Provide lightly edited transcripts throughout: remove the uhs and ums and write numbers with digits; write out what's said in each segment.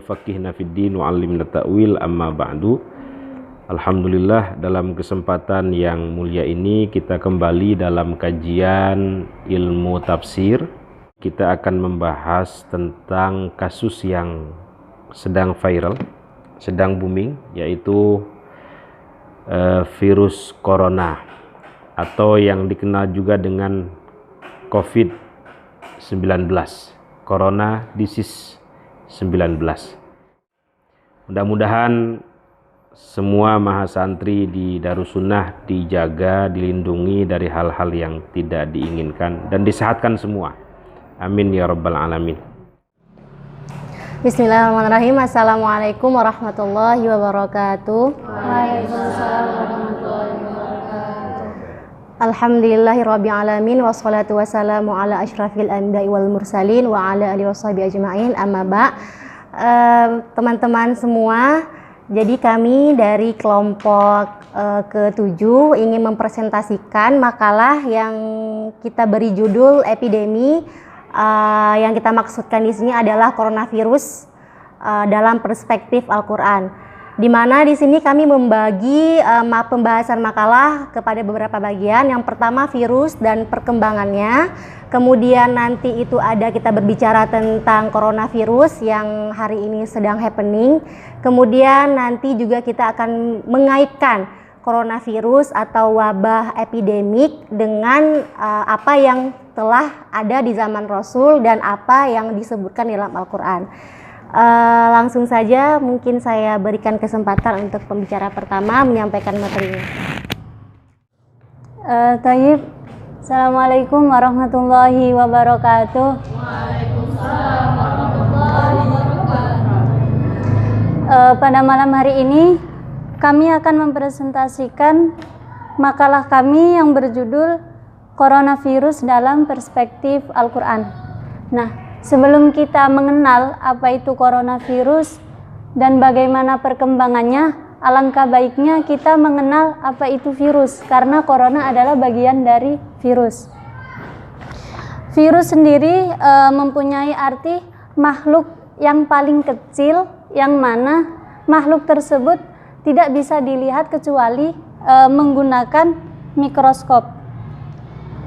faqihna fid din wa 'allimna ta'wil, amma ba'du. Alhamdulillah, dalam kesempatan yang mulia ini kita kembali dalam kajian ilmu tafsir. Kita akan membahas tentang kasus yang sedang viral, sedang booming, yaitu virus corona atau yang dikenal juga dengan COVID-19, Corona Disease 19. Mudah-mudahan semua mahasantri di Darussunnah dijaga, dilindungi dari hal-hal yang tidak diinginkan dan disehatkan semua. Amin ya rabbal alamin. Bismillahirrahmanirrahim. Assalamualaikum warahmatullahi wabarakatuh. Waalaikumsalam warahmatullahi wabarakatuh. Alhamdulillahirabbil alamin, wassalatu wassalamu ala asyrafil anbiya'i wal mursalin wa ala alihi washabihi ajmain, amma ba'. Teman-teman semua, jadi kami dari kelompok ke-7 ingin mempresentasikan makalah yang kita beri judul epidemi. Yang kita maksudkan di sini adalah coronavirus dalam perspektif Al-Quran. Di mana di sini kami membagi pembahasan makalah kepada beberapa bagian. Yang pertama virus dan perkembangannya. Kemudian nanti itu ada kita berbicara tentang coronavirus yang hari ini sedang happening. Kemudian nanti juga kita akan mengaitkan coronavirus atau wabah epidemik dengan apa yang telah ada di zaman Rasul dan apa yang disebutkan dalam Al-Quran. Langsung saja mungkin saya berikan kesempatan untuk pembicara pertama menyampaikan materinya. Thayyib. Assalamualaikum warahmatullahi wabarakatuh. Waalaikumsalam warahmatullahi wabarakatuh. Pada malam hari ini kami akan mempresentasikan makalah kami yang berjudul Coronavirus dalam Perspektif Al-Quran. Nah, sebelum kita mengenal apa itu coronavirus dan bagaimana perkembangannya, alangkah baiknya kita mengenal apa itu virus, karena corona adalah bagian dari virus. Virus sendiri mempunyai arti makhluk yang paling kecil, yang mana makhluk tersebut tidak bisa dilihat kecuali menggunakan mikroskop.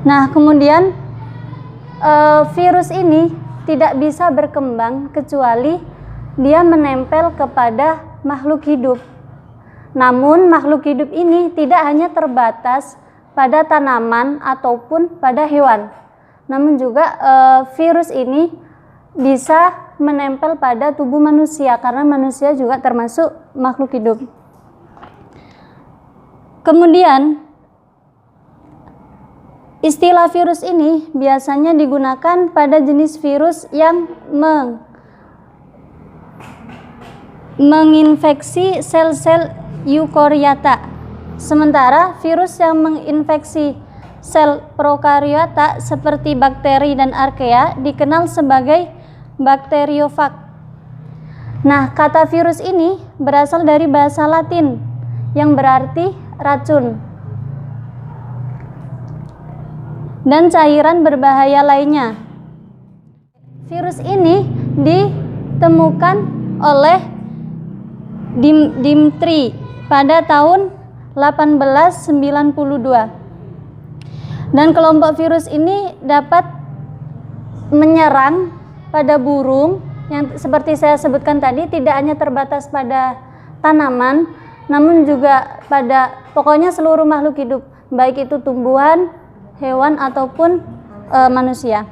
Nah, kemudian virus ini tidak bisa berkembang kecuali dia menempel kepada makhluk hidup. Namun makhluk hidup ini tidak hanya terbatas pada tanaman ataupun pada hewan. Namun juga virus ini bisa menempel pada tubuh manusia, karena manusia juga termasuk makhluk hidup. Kemudian istilah virus ini biasanya digunakan pada jenis virus yang menginfeksi sel-sel eukariota. Sementara virus yang menginfeksi sel prokariota seperti bakteri dan archaea dikenal sebagai bakteriofag. Nah, kata virus ini berasal dari bahasa Latin yang berarti racun dan cairan berbahaya lainnya. Virus ini ditemukan oleh Dimitri pada tahun 1892. Dan kelompok virus ini dapat menyerang pada burung yang seperti saya sebutkan tadi, tidak hanya terbatas pada tanaman, namun juga pada pokoknya seluruh makhluk hidup, baik itu tumbuhan, hewan ataupun manusia.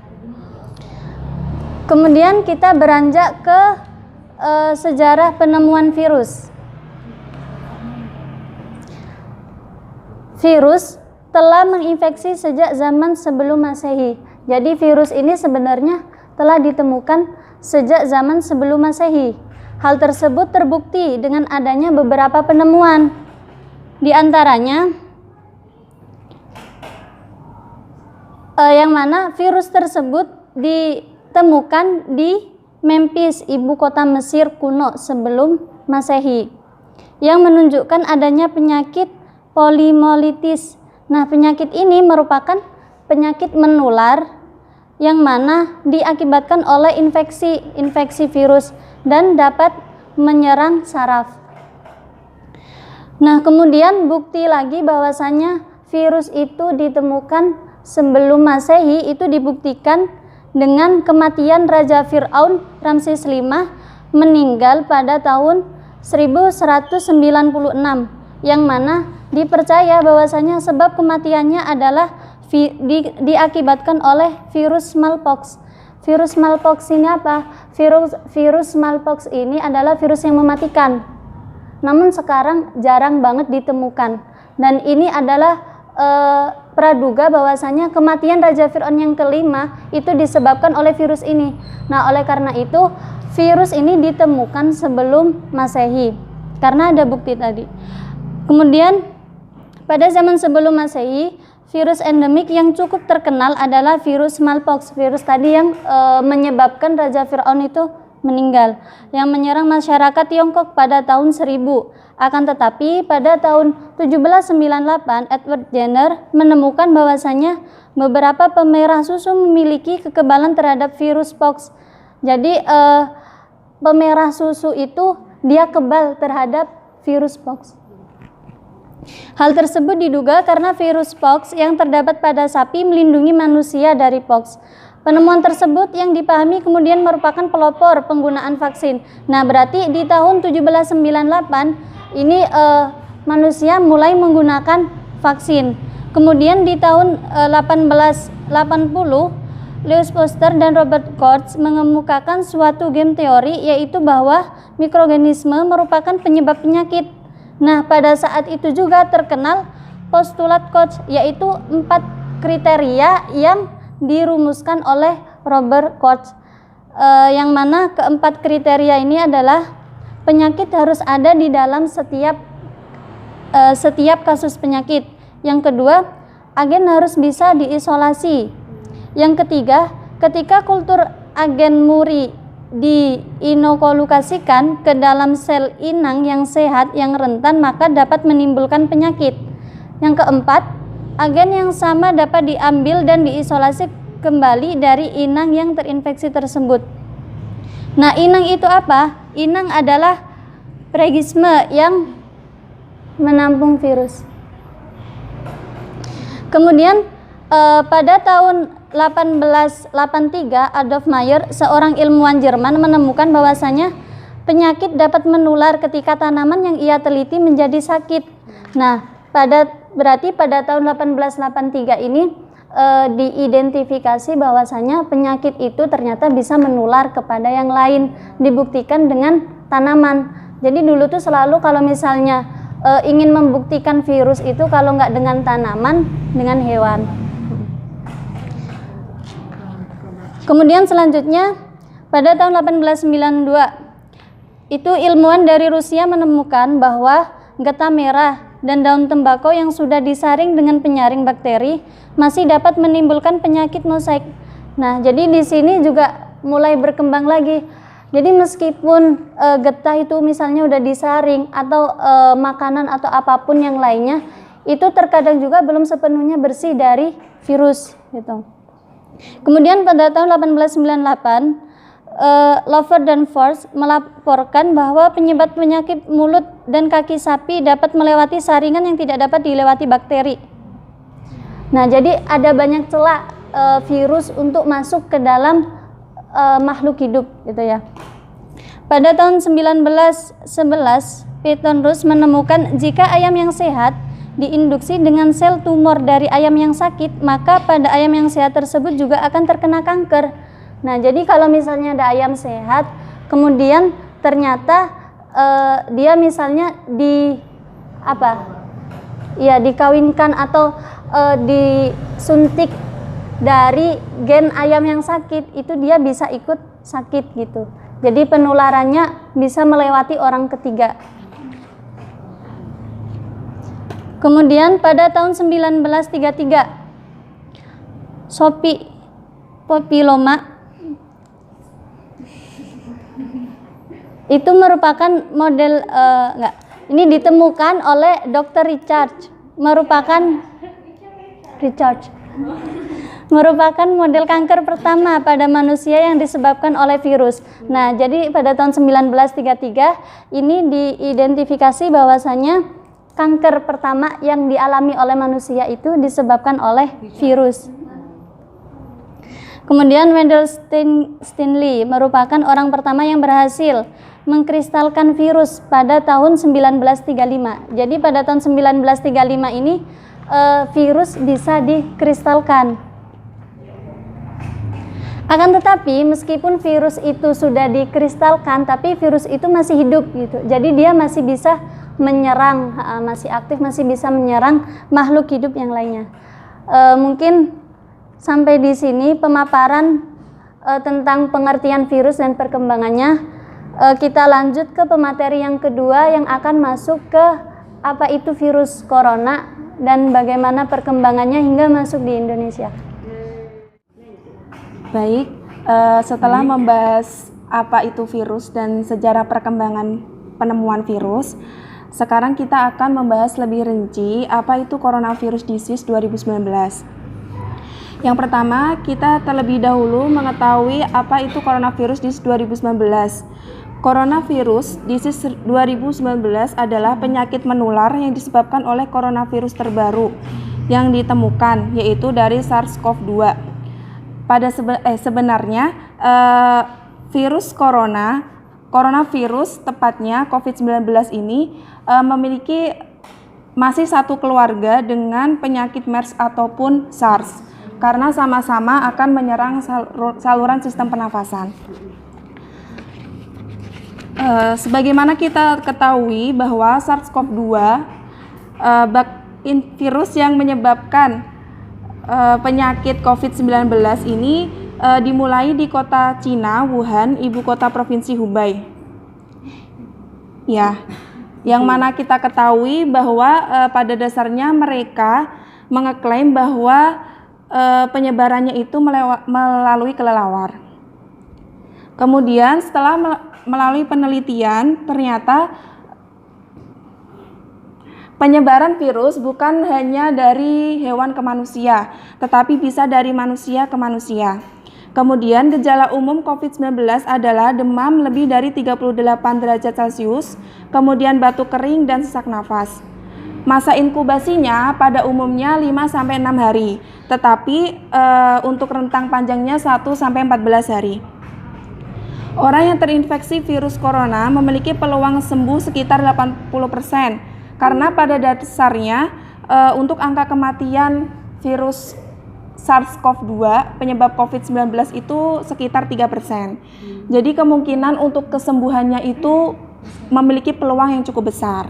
Kemudian kita beranjak ke sejarah penemuan virus. Virus telah menginfeksi sejak zaman sebelum Masehi. Jadi virus ini sebenarnya telah ditemukan sejak zaman sebelum Masehi. Hal tersebut terbukti dengan adanya beberapa penemuan. Di antaranya yang mana virus tersebut ditemukan di Memphis, ibu kota Mesir kuno sebelum Masehi, yang menunjukkan adanya penyakit polimolitis. Nah, penyakit ini merupakan penyakit menular yang mana diakibatkan oleh infeksi virus dan dapat menyerang saraf. Nah, kemudian bukti lagi bahwasanya virus itu ditemukan sebelum Masehi itu dibuktikan dengan kematian Raja Fir'aun Ramses V meninggal pada tahun 1196, yang mana dipercaya bahwasanya sebab kematiannya adalah diakibatkan oleh virus smallpox. Virus smallpox ini apa? Virus smallpox ini adalah virus yang mematikan. Namun sekarang jarang banget ditemukan. Dan ini adalah praduga bahwasanya kematian Raja Fir'aun yang kelima itu disebabkan oleh virus ini. Nah, oleh karena itu virus ini ditemukan sebelum Masehi karena ada bukti tadi. Kemudian pada zaman sebelum Masehi, virus endemik yang cukup terkenal adalah virus smallpox, virus tadi yang menyebabkan Raja Fir'aun itu meninggal, yang menyerang masyarakat Tiongkok pada tahun 1000. Akan tetapi pada tahun 1798 Edward Jenner menemukan bahwasanya beberapa pemerah susu memiliki kekebalan terhadap virus pox. Jadi pemerah susu itu dia kebal terhadap virus pox. Hal tersebut diduga karena virus pox yang terdapat pada sapi melindungi manusia dari pox. Penemuan tersebut yang dipahami kemudian merupakan pelopor penggunaan vaksin. Nah, berarti di tahun 1798 ini manusia mulai menggunakan vaksin. Kemudian di tahun 1880 Louis Pasteur dan Robert Koch mengemukakan suatu game teori, yaitu bahwa mikroorganisme merupakan penyebab penyakit. Nah, pada saat itu juga terkenal postulat Koch, yaitu 4 kriteria yang dirumuskan oleh Robert Koch, yang mana keempat kriteria ini adalah penyakit harus ada di dalam setiap kasus penyakit. Yang kedua, agen harus bisa diisolasi. Yang ketiga, ketika kultur agen muri diinokulasikan ke dalam sel inang yang sehat yang rentan, maka dapat menimbulkan penyakit. Yang keempat, agen yang sama dapat diambil dan diisolasi kembali dari inang yang terinfeksi tersebut. Nah, inang itu apa? Inang adalah pregisme yang menampung virus. Kemudian pada tahun 1883 Adolf Mayer, seorang ilmuwan Jerman, menemukan bahwasanya penyakit dapat menular ketika tanaman yang ia teliti menjadi sakit. Nah, berarti pada tahun 1883 ini diidentifikasi bahwasanya penyakit itu ternyata bisa menular kepada yang lain, dibuktikan dengan tanaman. Jadi dulu tuh selalu kalau misalnya ingin membuktikan virus itu kalau nggak dengan tanaman, dengan hewan. Kemudian selanjutnya pada tahun 1892 itu ilmuwan dari Rusia menemukan bahwa getah merah dan daun tembakau yang sudah disaring dengan penyaring bakteri masih dapat menimbulkan penyakit mosaik. Nah, jadi di sini juga mulai berkembang lagi. Jadi meskipun getah itu misalnya udah disaring atau makanan atau apapun yang lainnya, itu terkadang juga belum sepenuhnya bersih dari virus gitu. Kemudian pada tahun 1898 Lover dan Force melaporkan bahwa penyebab penyakit mulut dan kaki sapi dapat melewati saringan yang tidak dapat dilewati bakteri. Nah, jadi ada banyak celah virus untuk masuk ke dalam makhluk hidup gitu ya. Pada tahun 1911 Peyton Roos menemukan jika ayam yang sehat diinduksi dengan sel tumor dari ayam yang sakit, maka pada ayam yang sehat tersebut juga akan terkena kanker. Nah, jadi kalau misalnya ada ayam sehat, kemudian ternyata dia misalnya dikawinkan atau disuntik dari gen ayam yang sakit, itu dia bisa ikut sakit gitu. Jadi penularannya bisa melewati orang ketiga. Kemudian pada tahun 1933 Sophie Papilloma itu merupakan model ini ditemukan oleh Dr. Richard merupakan model kanker pertama pada manusia yang disebabkan oleh virus. Nah, jadi pada tahun 1933 ini diidentifikasi bahwasanya kanker pertama yang dialami oleh manusia itu disebabkan oleh virus. Kemudian Wendell Stanley merupakan orang pertama yang berhasil mengkristalkan virus pada tahun 1935. Jadi pada tahun 1935 ini virus bisa dikristalkan. Akan tetapi meskipun virus itu sudah dikristalkan, tapi virus itu masih hidup gitu. Jadi dia masih bisa menyerang, masih aktif, masih bisa menyerang makhluk hidup yang lainnya. Mungkin sampai di sini pemaparan tentang pengertian virus dan perkembangannya. Kita lanjut ke pemateri yang kedua yang akan masuk ke apa itu virus corona dan bagaimana perkembangannya hingga masuk di Indonesia. Baik, setelah membahas apa itu virus dan sejarah perkembangan penemuan virus, sekarang kita akan membahas lebih rinci apa itu Coronavirus Disease 2019. Yang pertama, kita terlebih dahulu mengetahui apa itu Coronavirus Disease 2019. Coronavirus Disease 2019 adalah penyakit menular yang disebabkan oleh coronavirus terbaru yang ditemukan, yaitu dari SARS-CoV-2. Sebenarnya virus coronavirus tepatnya COVID-19 ini memiliki masih satu keluarga dengan penyakit MERS ataupun SARS karena sama-sama akan menyerang saluran sistem pernafasan. Sebagaimana kita ketahui bahwa SARS-CoV-2 virus yang menyebabkan penyakit COVID-19 ini dimulai di kota Cina, Wuhan, ibu kota provinsi Hubei. Ya, yang mana kita ketahui bahwa pada dasarnya mereka mengeklaim bahwa penyebarannya itu melalui kelelawar. Kemudian setelah melalui penelitian ternyata penyebaran virus bukan hanya dari hewan ke manusia, tetapi bisa dari manusia ke manusia. Kemudian gejala umum COVID-19 adalah demam lebih dari 38 derajat Celcius, kemudian batuk kering dan sesak nafas. Masa inkubasinya pada umumnya 5-6 hari, tetapi untuk rentang panjangnya 1-14 hari. Orang yang terinfeksi virus corona memiliki peluang sembuh sekitar 80%. Karena pada dasarnya untuk angka kematian virus SARS-CoV-2 penyebab COVID-19 itu sekitar 3%. Jadi kemungkinan untuk kesembuhannya itu memiliki peluang yang cukup besar.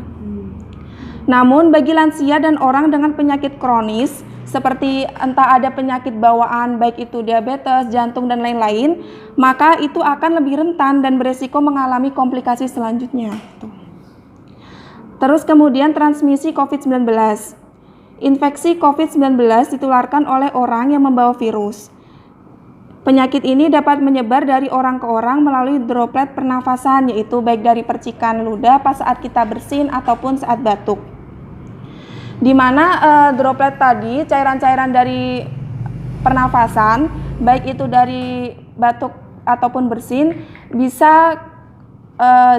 Namun bagi lansia dan orang dengan penyakit kronis seperti entah ada penyakit bawaan baik itu diabetes, jantung dan lain-lain, maka itu akan lebih rentan dan beresiko mengalami komplikasi selanjutnya. Terus kemudian transmisi COVID-19. Infeksi COVID-19 ditularkan oleh orang yang membawa virus. Penyakit ini dapat menyebar dari orang ke orang melalui droplet pernafasan, yaitu baik dari percikan ludah pas saat kita bersin ataupun saat batuk. Di mana droplet tadi, cairan-cairan dari pernafasan, baik itu dari batuk ataupun bersin, bisa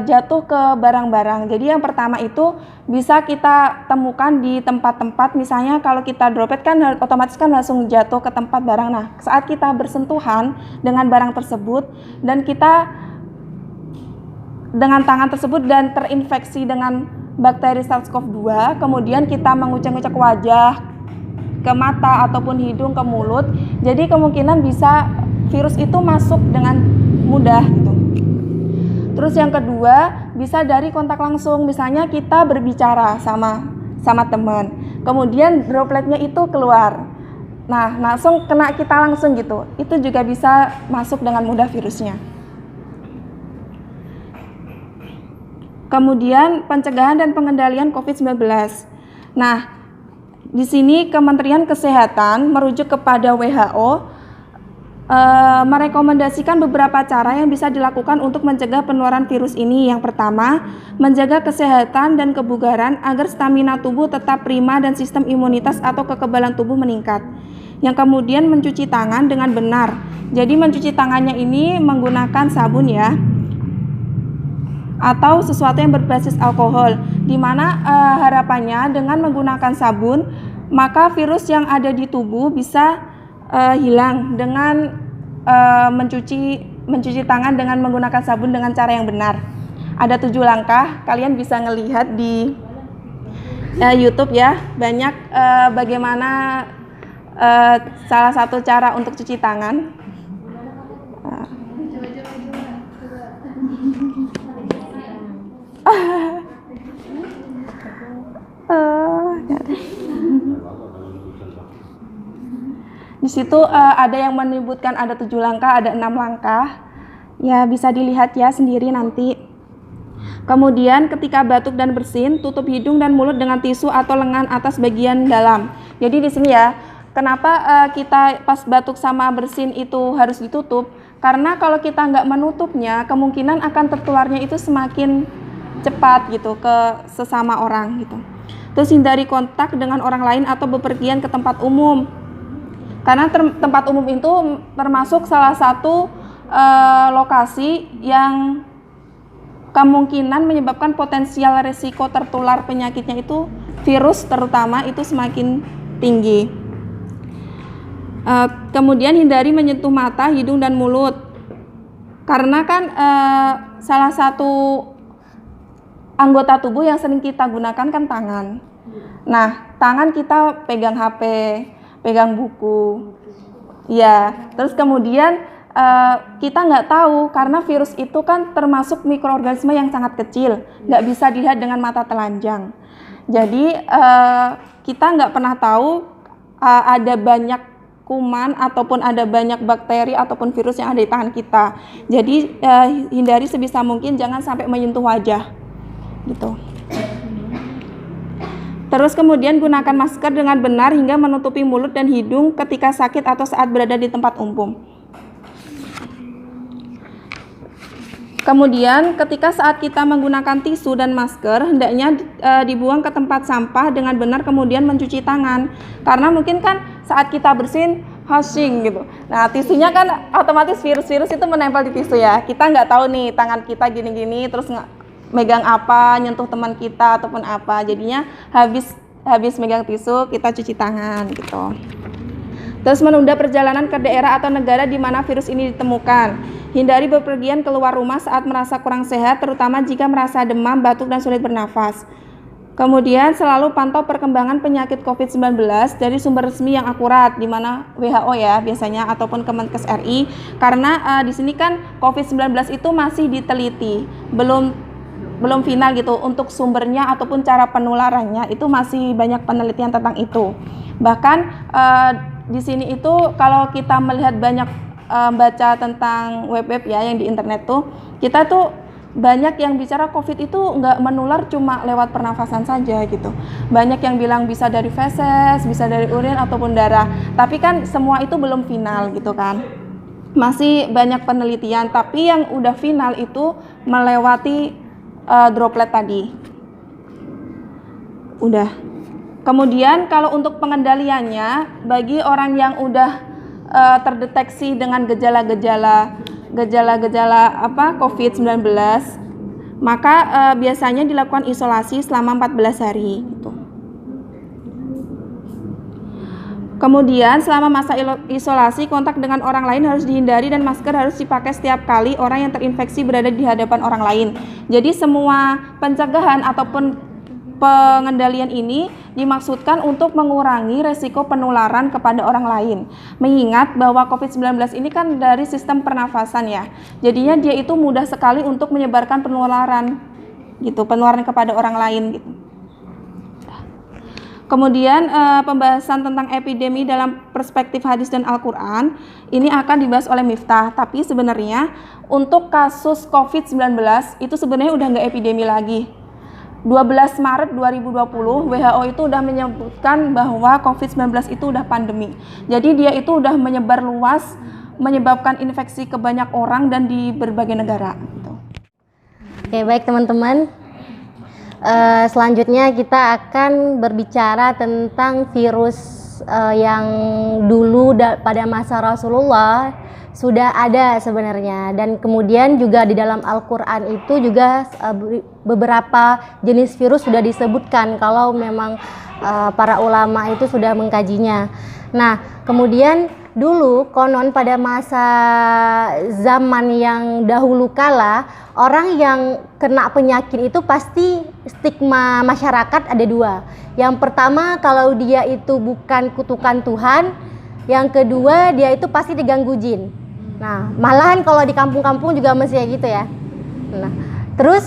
jatuh ke barang-barang. Jadi yang pertama itu bisa kita temukan di tempat-tempat, misalnya kalau kita droplet kan otomatis kan langsung jatuh ke tempat barang. Nah, saat kita bersentuhan dengan barang tersebut dan kita dengan tangan tersebut dan terinfeksi dengan bakteri SARS-CoV-2, kemudian kita mengucek-ucek wajah, ke mata ataupun hidung, ke mulut, jadi kemungkinan bisa virus itu masuk dengan mudah gitu. Terus yang kedua, bisa dari kontak langsung, misalnya kita berbicara sama teman, kemudian dropletnya itu keluar. Nah, langsung kena kita langsung gitu. Itu juga bisa masuk dengan mudah virusnya. Kemudian pencegahan dan pengendalian COVID-19. Nah, di sini Kementerian Kesehatan merujuk kepada WHO merekomendasikan beberapa cara yang bisa dilakukan untuk mencegah penularan virus ini. Yang pertama, menjaga kesehatan dan kebugaran agar stamina tubuh tetap prima dan sistem imunitas atau kekebalan tubuh meningkat. yang kemudian mencuci tangan dengan benar. Jadi mencuci tangannya ini menggunakan sabun ya, atau sesuatu yang berbasis alkohol, di mana harapannya dengan menggunakan sabun maka virus yang ada di tubuh bisa hilang dengan mencuci tangan dengan menggunakan sabun dengan cara yang benar. Ada 7 langkah, kalian bisa ngelihat di YouTube ya, banyak bagaimana salah satu cara untuk cuci tangan. Di situ ada yang menyebutkan ada 7 langkah, ada 6 langkah. Ya, bisa dilihat ya sendiri nanti. Kemudian ketika batuk dan bersin, tutup hidung dan mulut dengan tisu atau lengan atas bagian dalam. Jadi di sini ya, kenapa kita pas batuk sama bersin itu harus ditutup? Karena kalau kita nggak menutupnya, kemungkinan akan tertularnya itu semakin cepat gitu ke sesama orang gitu. Terus hindari kontak dengan orang lain atau bepergian ke tempat umum. Karena tempat umum itu termasuk salah satu lokasi yang kemungkinan menyebabkan potensial risiko tertular penyakitnya itu virus terutama itu semakin tinggi. Kemudian hindari menyentuh mata, hidung dan mulut. Karena kan salah satu anggota tubuh yang sering kita gunakan kan tangan. Nah, tangan kita pegang HP, pegang buku, ya. Terus kemudian kita nggak tahu karena virus itu kan termasuk mikroorganisme yang sangat kecil, nggak bisa dilihat dengan mata telanjang. Jadi kita nggak pernah tahu ada banyak kuman ataupun ada banyak bakteri ataupun virus yang ada di tangan kita. Jadi hindari sebisa mungkin jangan sampai menyentuh wajah, gitu. Terus kemudian gunakan masker dengan benar hingga menutupi mulut dan hidung ketika sakit atau saat berada di tempat umum. Kemudian ketika saat kita menggunakan tisu dan masker, hendaknya dibuang ke tempat sampah dengan benar, kemudian mencuci tangan. Karena mungkin kan saat kita bersin, hashing gitu. Nah, tisunya kan otomatis virus-virus itu menempel di tisu ya. Kita nggak tahu nih tangan kita gini-gini, terus megang apa, nyentuh teman kita ataupun apa. Jadinya habis megang tisu, kita cuci tangan gitu. Terus menunda perjalanan ke daerah atau negara di mana virus ini ditemukan. Hindari bepergian keluar rumah saat merasa kurang sehat, terutama jika merasa demam, batuk, dan sulit bernafas. Kemudian selalu pantau perkembangan penyakit COVID-19 dari sumber resmi yang akurat, di mana WHO ya biasanya ataupun Kemenkes RI, karena di sini kan COVID-19 itu masih diteliti, belum final gitu untuk sumbernya ataupun cara penularannya, itu masih banyak penelitian tentang itu. Bahkan di sini itu kalau kita melihat banyak baca tentang web-web ya yang di internet tuh, kita tuh banyak yang bicara COVID itu nggak menular cuma lewat pernafasan saja gitu. Banyak yang bilang bisa dari feses, bisa dari urin ataupun darah. Tapi kan semua itu belum final gitu kan. Masih banyak penelitian, tapi yang udah final itu melewati droplet tadi. Udah. Kemudian kalau untuk pengendaliannya, bagi orang yang udah terdeteksi dengan gejala-gejala COVID-19, maka biasanya dilakukan isolasi selama 14 hari gitu. Kemudian selama masa isolasi, kontak dengan orang lain harus dihindari dan masker harus dipakai setiap kali orang yang terinfeksi berada di hadapan orang lain. Jadi semua pencegahan ataupun pengendalian ini dimaksudkan untuk mengurangi resiko penularan kepada orang lain. Mengingat bahwa COVID-19 ini kan dari sistem pernafasan ya. Jadinya dia itu mudah sekali untuk menyebarkan penularan gitu, penularan kepada orang lain gitu. Kemudian pembahasan tentang epidemi dalam perspektif hadis dan Al-Quran ini akan dibahas oleh Miftah. Tapi sebenarnya untuk kasus COVID-19 itu sebenarnya udah nggak epidemi lagi. 12 Maret 2020 WHO itu udah menyebutkan bahwa COVID-19 itu udah pandemi. Jadi dia itu udah menyebar luas, menyebabkan infeksi ke banyak orang dan di berbagai negara. Oke, baik teman-teman. Selanjutnya kita akan berbicara tentang virus yang dulu pada masa Rasulullah sudah ada sebenarnya, dan kemudian juga di dalam Al-Quran itu juga beberapa jenis virus sudah disebutkan kalau memang para ulama itu sudah mengkajinya. Nah, kemudian dulu konon pada masa zaman yang dahulu kala, orang yang kena penyakit itu pasti stigma masyarakat ada dua. Yang pertama, kalau dia itu bukan kutukan Tuhan. Yang kedua, dia itu pasti diganggu jin. Nah, malahan kalau di kampung-kampung juga masih kayak gitu ya. Nah, terus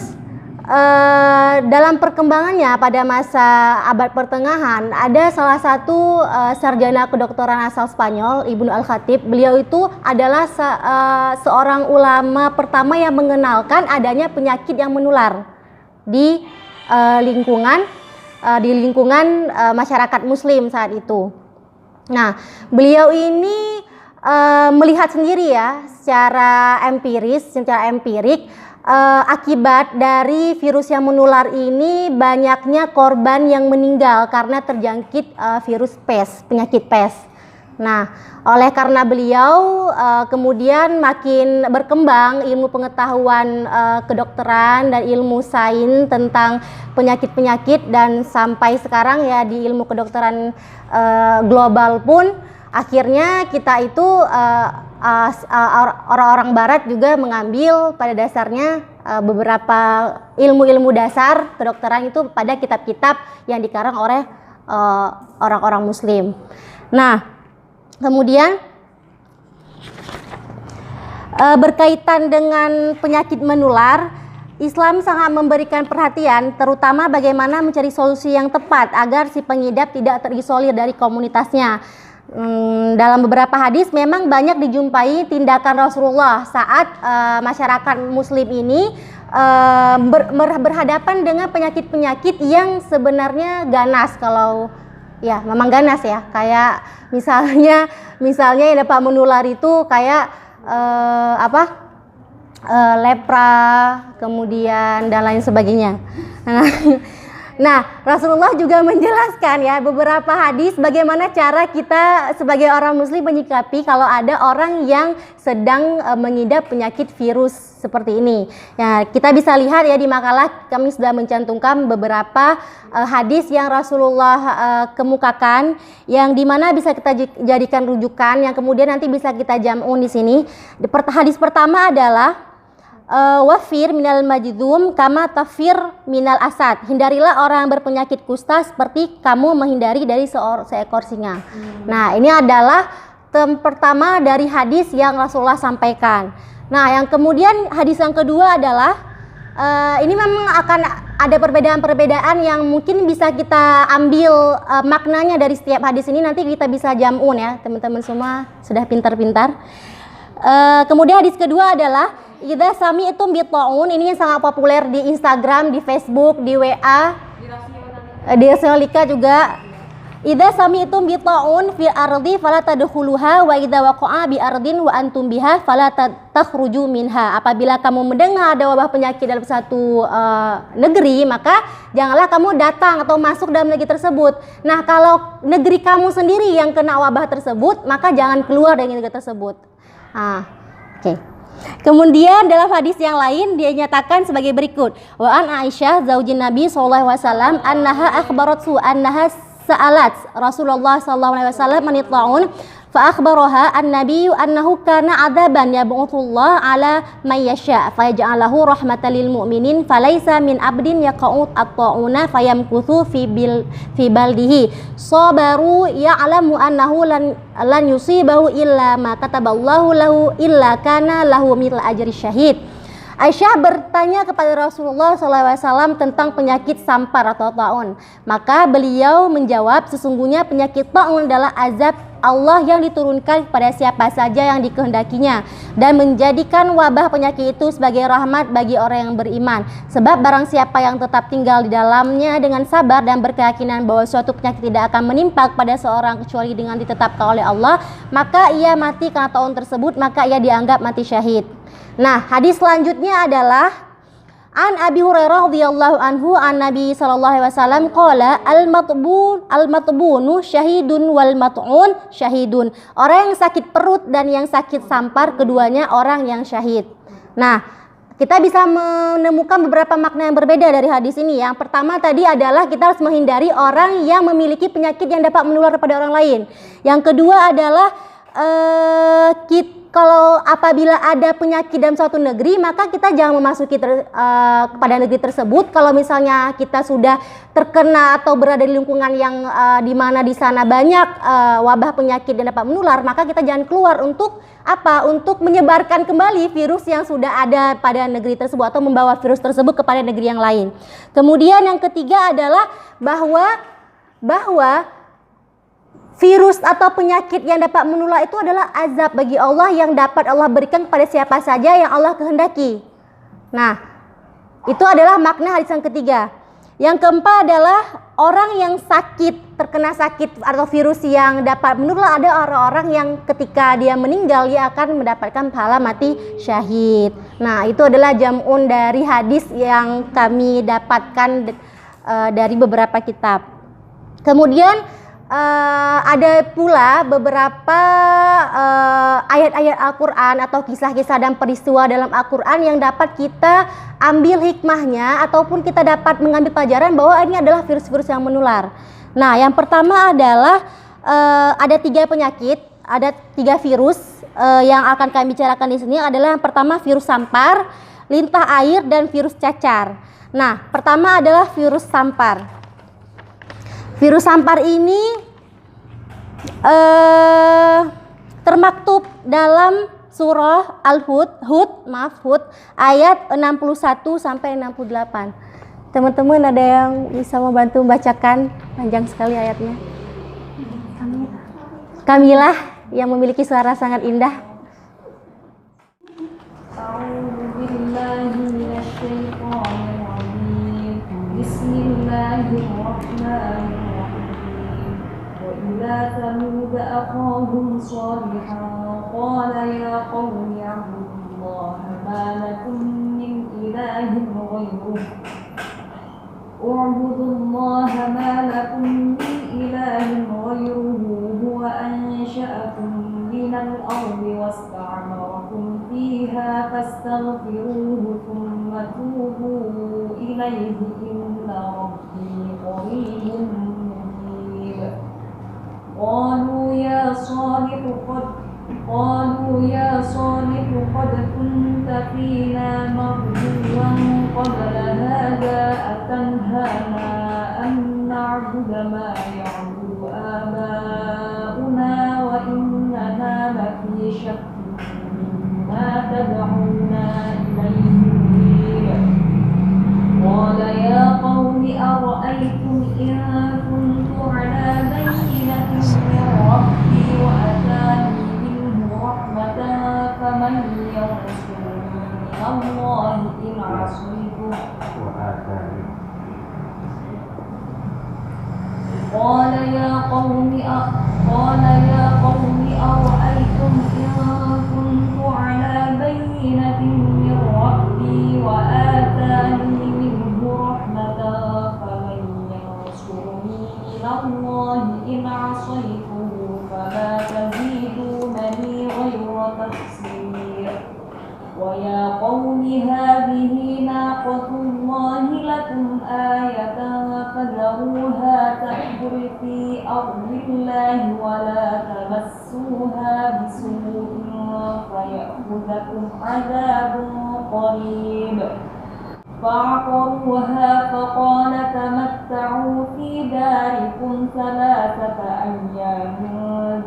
dalam perkembangannya pada masa abad pertengahan, ada salah satu sarjana kedokteran asal Spanyol, Ibnu Al-Khatib. Beliau itu adalah seorang ulama pertama yang mengenalkan adanya penyakit yang menular di lingkungan masyarakat Muslim saat itu. Nah, beliau ini melihat sendiri ya secara empirik akibat dari virus yang menular ini banyaknya korban yang meninggal karena terjangkit virus PES, penyakit PES. Nah, oleh karena beliau kemudian makin berkembang ilmu pengetahuan kedokteran dan ilmu sains tentang penyakit-penyakit, dan sampai sekarang ya di ilmu kedokteran global pun akhirnya kita itu orang-orang barat juga mengambil pada dasarnya beberapa ilmu-ilmu dasar kedokteran itu pada kitab-kitab yang dikarang oleh orang-orang Muslim. Nah, kemudian berkaitan dengan penyakit menular, Islam sangat memberikan perhatian terutama bagaimana mencari solusi yang tepat agar si pengidap tidak terisolir dari komunitasnya. Dalam beberapa hadis memang banyak dijumpai tindakan Rasulullah saat masyarakat Muslim ini berhadapan dengan penyakit-penyakit yang sebenarnya ganas. Kalau ya memang ganas ya, kayak misalnya yang dapat menular itu kayak lepra, kemudian dan lain sebagainya. Nah, Rasulullah juga menjelaskan ya beberapa hadis bagaimana cara kita sebagai orang Muslim menyikapi kalau ada orang yang sedang mengidap penyakit virus seperti ini. Ya, kita bisa lihat ya di makalah kami sudah mencantumkan beberapa hadis yang Rasulullah kemukakan, yang dimana bisa kita jadikan rujukan, yang kemudian nanti bisa kita jam'un di sini. Hadis pertama adalah wafir minal majdum kama tafir minal asad. Hindarilah orang yang berpenyakit kusta seperti kamu menghindari dari seekor singa. Nah, ini adalah pertama dari hadis yang Rasulullah sampaikan. Nah, yang kemudian hadis yang kedua adalah ini memang akan ada perbedaan-perbedaan yang mungkin bisa kita ambil maknanya dari setiap hadis ini. Nanti kita bisa jam'un ya, teman-teman semua sudah pintar-pintar. Kemudian hadis kedua adalah idza sami'tum bi ta'un. Ini yang sangat populer di Instagram, di Facebook, di WA, di Rasionalika juga. Idza sami'tum bi ta'un fil ardi fala tadkhuluha wa idza waqa'a bi ardin wa antum biha fala takhruju minha. Apabila kamu mendengar ada wabah penyakit dalam satu negeri, maka janganlah kamu datang atau masuk dalam negeri tersebut. Nah, kalau negeri kamu sendiri yang kena wabah tersebut, maka jangan keluar dari negeri tersebut. Oke. Kemudian dalam hadis yang lain dia nyatakan sebagai berikut. Wa an Aisyah zaujin Nabi sallallahu alaihi wasallam annaha akhbaratu annaha sa'alat Rasulullah sallallahu alaihi wasallam an ta'un fa akhbaraha an-nabiy annahu kana adaban yab'uthullah ala may yasha fa yaj'alahu rahmatan lil mu'minin falaysa min abdin yaqa'u at-ta'una fayamkuthu fi baldihi sabaru ya'lamu annahu lan yusibahu illa ma kataballahu lahu illa kana lahu mithla ajri syahid. Aisyah bertanya kepada Rasulullah SAW tentang penyakit sampar atau ta'un. Maka beliau menjawab, sesungguhnya penyakit ta'un adalah azab Allah yang diturunkan kepada siapa saja yang dikehendakinya, dan menjadikan wabah penyakit itu sebagai rahmat bagi orang yang beriman. Sebab barang siapa yang tetap tinggal di dalamnya dengan sabar dan berkeyakinan bahwa suatu penyakit tidak akan menimpa pada seorang kecuali dengan ditetapkan oleh Allah, maka ia mati karena ta'un tersebut, maka ia dianggap mati syahid. Nah, hadis selanjutnya adalah An Abi Hurairah radhiyallahu anhu an Nabi sallallahu alaihi wasallam qala al-matbunu syahidun wal mat'un syahidun. Orang yang sakit perut dan yang sakit sampar keduanya orang yang syahid. Nah, kita bisa menemukan beberapa makna yang berbeda dari hadis ini. Yang pertama tadi adalah kita harus menghindari orang yang memiliki penyakit yang dapat menular kepada orang lain. Yang kedua adalah kalau apabila ada penyakit dalam suatu negeri, maka kita jangan memasuki kepada negeri tersebut. Kalau misalnya kita sudah terkena atau berada di lingkungan yang di mana di sana banyak wabah penyakit yang dapat menular, maka kita jangan keluar untuk apa? Untuk menyebarkan kembali virus yang sudah ada pada negeri tersebut atau membawa virus tersebut kepada negeri yang lain. Kemudian yang ketiga adalah bahwa virus atau penyakit yang dapat menular itu adalah azab bagi Allah yang dapat Allah berikan kepada siapa saja yang Allah kehendaki. Nah, itu adalah makna hadis yang ketiga. Yang keempat adalah orang yang sakit, terkena sakit atau virus yang dapat menular, ada orang-orang yang ketika dia meninggal dia akan mendapatkan pahala mati syahid. Nah, itu adalah jam'un dari hadis yang kami dapatkan dari beberapa kitab. Kemudian ada pula beberapa ayat-ayat Al-Quran atau kisah-kisah dan peristiwa dalam Al-Quran yang dapat kita ambil hikmahnya ataupun kita dapat mengambil pelajaran bahwa ini adalah virus-virus yang menular. Nah, yang pertama adalah ada 3 penyakit, ada 3 virus yang akan kami bicarakan di sini adalah yang pertama virus sampar, lintah air, dan virus cacar. Nah, pertama adalah virus sampar. Virus sampar ini termaktub dalam surah Hud ayat 61 sampai 68. Teman-teman ada yang bisa membantu membacakan, panjang sekali ayatnya. Kamilah yang memiliki suara sangat indah. Bismillahirrahmanirrahim. وإلى ثمود أخاهم صالحا قال يا قوم اعبدوا الله ما لكم من إله غيره هو أنشأكم من الأرض واستعمركم فيها فاستغفروه ثم توبوا إليه إن ربي قريب مجيب. قالوا يا صالح قد كنت فينا مرجوا قبل هذا أتنهانا أن نعبد ما يعبد آباؤنا وإننا لفي شك مما تدعونا إليه مريب. قال يا قوم أرأيتم إن كنت على بينة من ربي وأتاني منه رحمة فمن ينصرني من الله إن عصيته. قال يا قوم أرأيتم إن كنت على بينة من ربي وآتاني منه رحمة فمن ينصرني من الله إن عصيته فما تزيدونني غير تخسير. ويا قوم هذه ناقة الله لكم آية فذروها تأكل في أرض الله ولا تمسوها بسوء فيأخذكم عذاب قريب. فعقروها فقال تمتعوا في داركم 3 أيام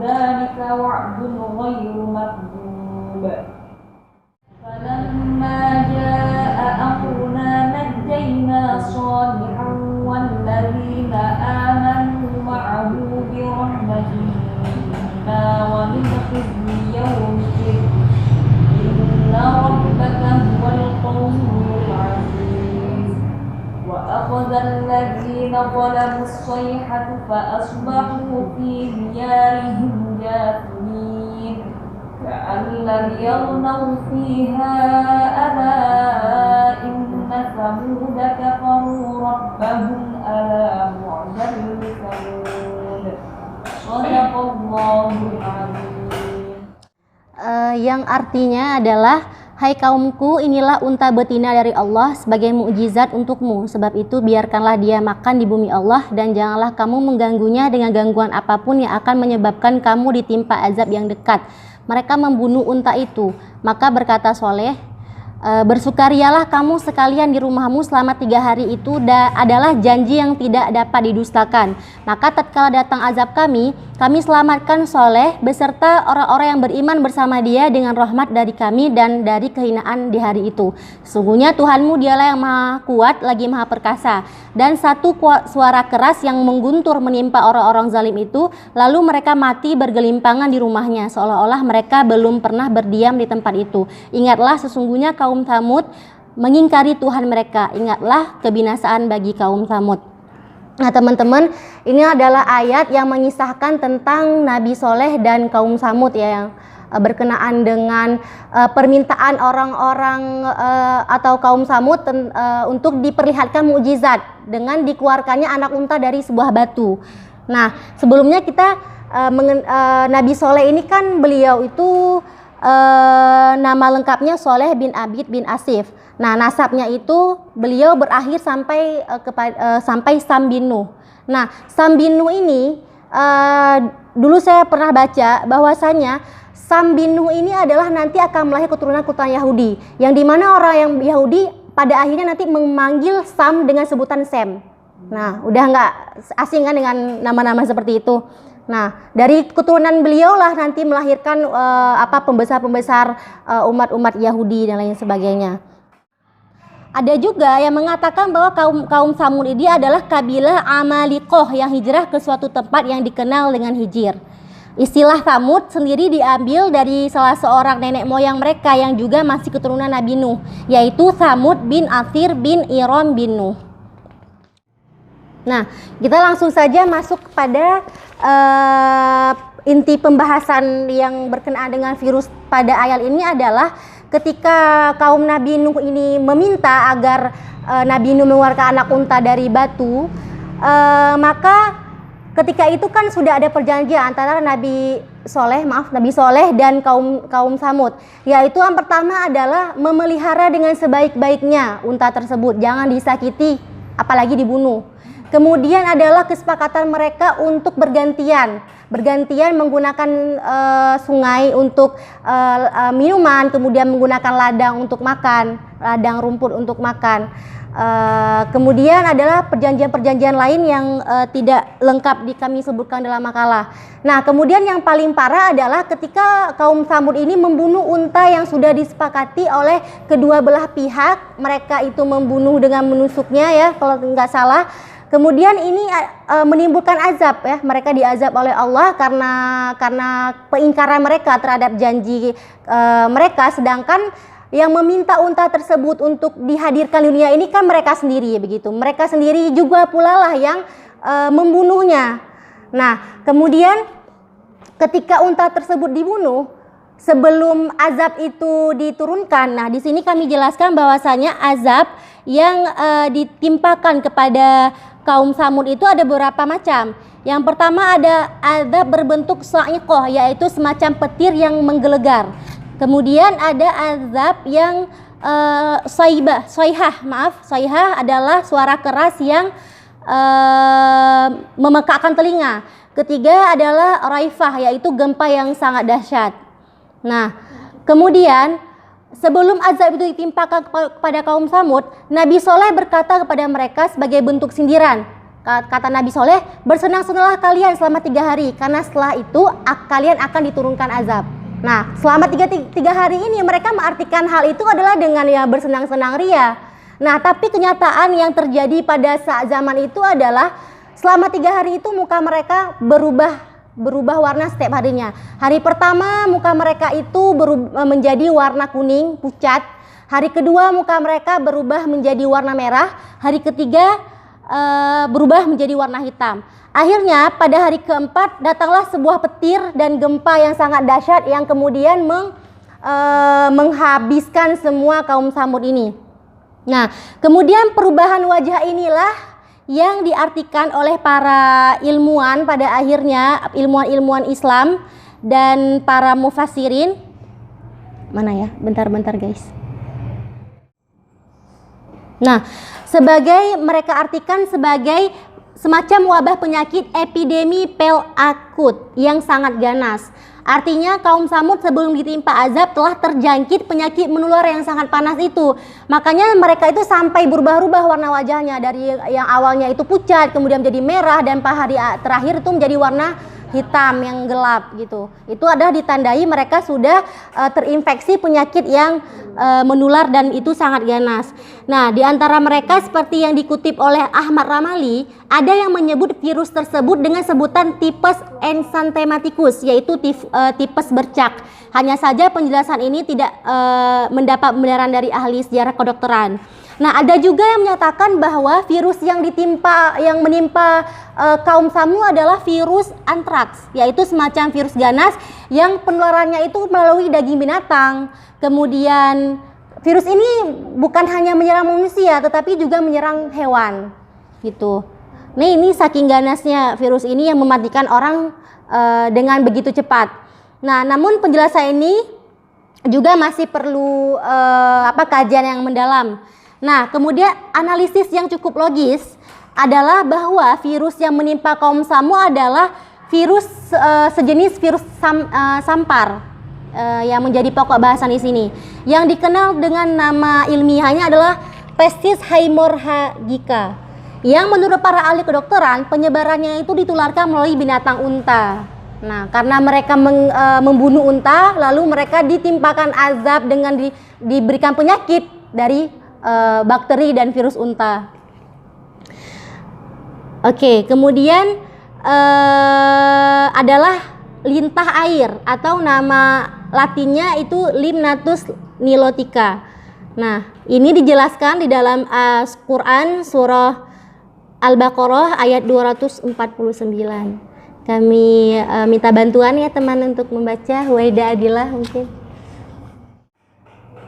ذلك وعد غير مكذوب. فلما جاء أمرنا نجينا صالحا والذين آمنوا معه برحمة منا ومن خزي يومئذ إن ربك هو القوي العزيز. وأخذ الذين ظلموا الصيحة فأصبحوا في ديارهم جاثمين كأن لم يغنوا فيها ألا إن ثمود كفروا ربهم ألا بعدا لثمود صدق الله العظيم. Yang artinya adalah, hai kaumku, inilah unta betina dari Allah sebagai mukjizat untukmu. Sebab itu biarkanlah dia makan di bumi Allah dan janganlah kamu mengganggunya dengan gangguan apapun yang akan menyebabkan kamu ditimpa azab yang dekat. Mereka membunuh unta itu. Maka berkata Soleh, bersukarialah kamu sekalian di rumahmu selama 3 hari itu adalah janji yang tidak dapat didustakan. Maka tatkala datang azab kami selamatkan Soleh beserta orang-orang yang beriman bersama dia dengan rahmat dari kami dan dari kehinaan di hari itu. Sesungguhnya Tuhanmu dialah yang maha kuat lagi maha perkasa. Dan satu suara keras yang mengguntur menimpa orang-orang zalim itu, lalu mereka mati bergelimpangan di rumahnya seolah-olah mereka belum pernah berdiam di tempat itu. Ingatlah sesungguhnya kaum Tsamud mengingkari Tuhan mereka. Ingatlah kebinasaan bagi kaum Tsamud. Nah teman-teman, ini adalah ayat yang mengisahkan tentang Nabi Soleh dan kaum Tsamud ya, yang berkenaan dengan permintaan orang-orang atau kaum Tsamud untuk diperlihatkan mukjizat dengan dikeluarkannya anak unta dari sebuah batu. Nah sebelumnya kita Nabi Soleh ini kan beliau itu nama lengkapnya Soleh bin Abid bin Asif. Nah nasabnya itu beliau berakhir sampai Sam bin Nuh. Nah Sam bin Nuh ini dulu saya pernah baca bahwasanya Sam bin Nuh ini adalah nanti akan melahirkan keturunan Yahudi, yang dimana orang yang Yahudi pada akhirnya nanti memanggil Sam dengan sebutan Sem. Nah udah nggak asing kan dengan nama-nama seperti itu. Nah, dari keturunan beliau lah nanti melahirkan pembesar-pembesar umat-umat Yahudi dan lain sebagainya. Ada juga yang mengatakan bahwa kaum Tsamud ini adalah kabilah Amalikoh yang hijrah ke suatu tempat yang dikenal dengan Hijir. Istilah Tsamud sendiri diambil dari salah seorang nenek moyang mereka yang juga masih keturunan Nabi Nuh, yaitu Tsamud bin Athir bin Iram bin Nuh. Nah, kita langsung saja masuk kepada inti pembahasan yang berkenaan dengan virus pada ayat ini adalah ketika kaum Nabi Nuh ini meminta agar Nabi Nuh mengeluarkan anak unta dari batu, maka ketika itu kan sudah ada perjanjian antara Nabi Soleh dan kaum Tsamud, yaitu yang pertama adalah memelihara dengan sebaik-baiknya unta tersebut, jangan disakiti apalagi dibunuh. Kemudian adalah kesepakatan mereka untuk bergantian menggunakan sungai untuk minuman, kemudian menggunakan ladang untuk makan, ladang rumput untuk makan. Kemudian adalah perjanjian-perjanjian lain yang tidak lengkap kami sebutkan dalam makalah. Nah, kemudian yang paling parah adalah ketika kaum Tsamud ini membunuh unta yang sudah disepakati oleh kedua belah pihak. Mereka itu membunuh dengan menusuknya ya, kalau nggak salah. Kemudian ini menimbulkan azab ya, mereka diazab oleh Allah karena peingkaran mereka terhadap janji mereka, sedangkan yang meminta unta tersebut untuk dihadirkan di dunia ini kan mereka sendiri ya begitu. Mereka sendiri juga pula lah yang membunuhnya. Nah, kemudian ketika unta tersebut dibunuh, sebelum azab itu diturunkan, nah di sini kami jelaskan bahwasanya azab yang ditimpakan kepada kaum Tsamud itu ada beberapa macam. Yang pertama ada azab berbentuk sa'iqah, yaitu semacam petir yang menggelegar. Kemudian ada azab yang soihah adalah suara keras yang memekakkan telinga. Ketiga adalah raifah, yaitu gempa yang sangat dahsyat. Nah, kemudian sebelum azab itu ditimpakan kepada kaum Tsamud, Nabi Soleh berkata kepada mereka sebagai bentuk sindiran. Kata Nabi Soleh, bersenang-senanglah kalian selama 3 hari, karena setelah itu kalian akan diturunkan azab. Nah, selama 3 hari ini mereka mengartikan hal itu adalah dengan ya bersenang-senang ria. Nah, tapi kenyataan yang terjadi pada saat zaman itu adalah selama 3 hari itu muka mereka berubah warna setiap harinya. Hari pertama muka mereka itu menjadi warna kuning pucat. Hari kedua muka mereka berubah menjadi warna merah. Hari ketiga berubah menjadi warna hitam. Akhirnya pada hari keempat datanglah sebuah petir dan gempa yang sangat dahsyat yang kemudian menghabiskan semua kaum Tsamud ini. Nah, kemudian perubahan wajah inilah yang diartikan oleh para ilmuwan pada akhirnya, ilmuwan-ilmuwan Islam dan para mufassirin. Mana ya? Bentar guys. Nah, mereka artikan sebagai semacam wabah penyakit epidemi pel akut yang sangat ganas. Artinya kaum Samud sebelum ditimpa azab telah terjangkit penyakit menular yang sangat panas itu. Makanya mereka itu sampai berubah-ubah warna wajahnya, dari yang awalnya itu pucat kemudian menjadi merah dan pada hari terakhir itu menjadi warna hitam yang gelap gitu. Itu adalah ditandai mereka sudah terinfeksi penyakit yang menular dan itu sangat ganas. Nah, di antara mereka seperti yang dikutip oleh Ahmad Ramali, ada yang menyebut virus tersebut dengan sebutan tipes ensanthematicus, yaitu tipes bercak. Hanya saja penjelasan ini tidak mendapat pembenaran dari ahli sejarah kedokteran. Nah, ada juga yang menyatakan bahwa virus yang menimpa kaum Samud adalah virus antraks, yaitu semacam virus ganas yang penularannya itu melalui daging binatang. Kemudian virus ini bukan hanya menyerang manusia tetapi juga menyerang hewan gitu. Nah, ini saking ganasnya virus ini yang mematikan orang dengan begitu cepat. Nah, namun penjelasan ini juga masih perlu kajian yang mendalam. Nah, kemudian analisis yang cukup logis adalah bahwa virus yang menimpa kaum Samud adalah virus sejenis virus sampar yang menjadi pokok bahasan di sini. Yang dikenal dengan nama ilmiahnya adalah Pestis haemorrhagica. Yang menurut para ahli kedokteran penyebarannya itu ditularkan melalui binatang unta. Nah, karena mereka membunuh unta, lalu mereka ditimpakan azab dengan diberikan penyakit dari bakteri dan virus unta. Oke, kemudian adalah lintah air atau nama latinnya itu Limnatus nilotica. Nah, ini dijelaskan di dalam Quran surah Al-Baqarah ayat 249. Kami minta bantuan ya teman untuk membaca. Waida Adillah mungkin.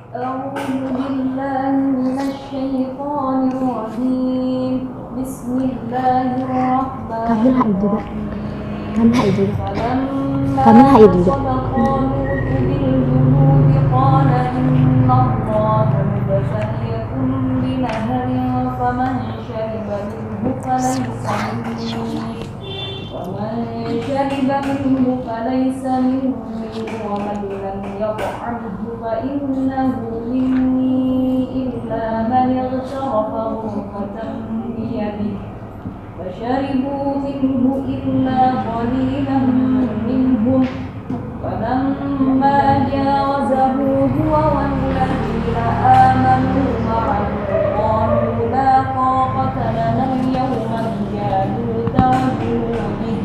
أعوذ بالله من الشيطان الرجيم بسم الله الرحمن الرحيم فلما وصل طالوت بالجنود قال إن الله مبتليكم بنهر فمن شرب منه فليس مني ومن لم يطعمه فإنه مني إلا من اغترف غرفة بيده فشربوا منه إلا قليلا منهم فلما جاوزه هو والذين آمنوا معه قالوا لا طاقة لنا اليوم بجالوت وجنوده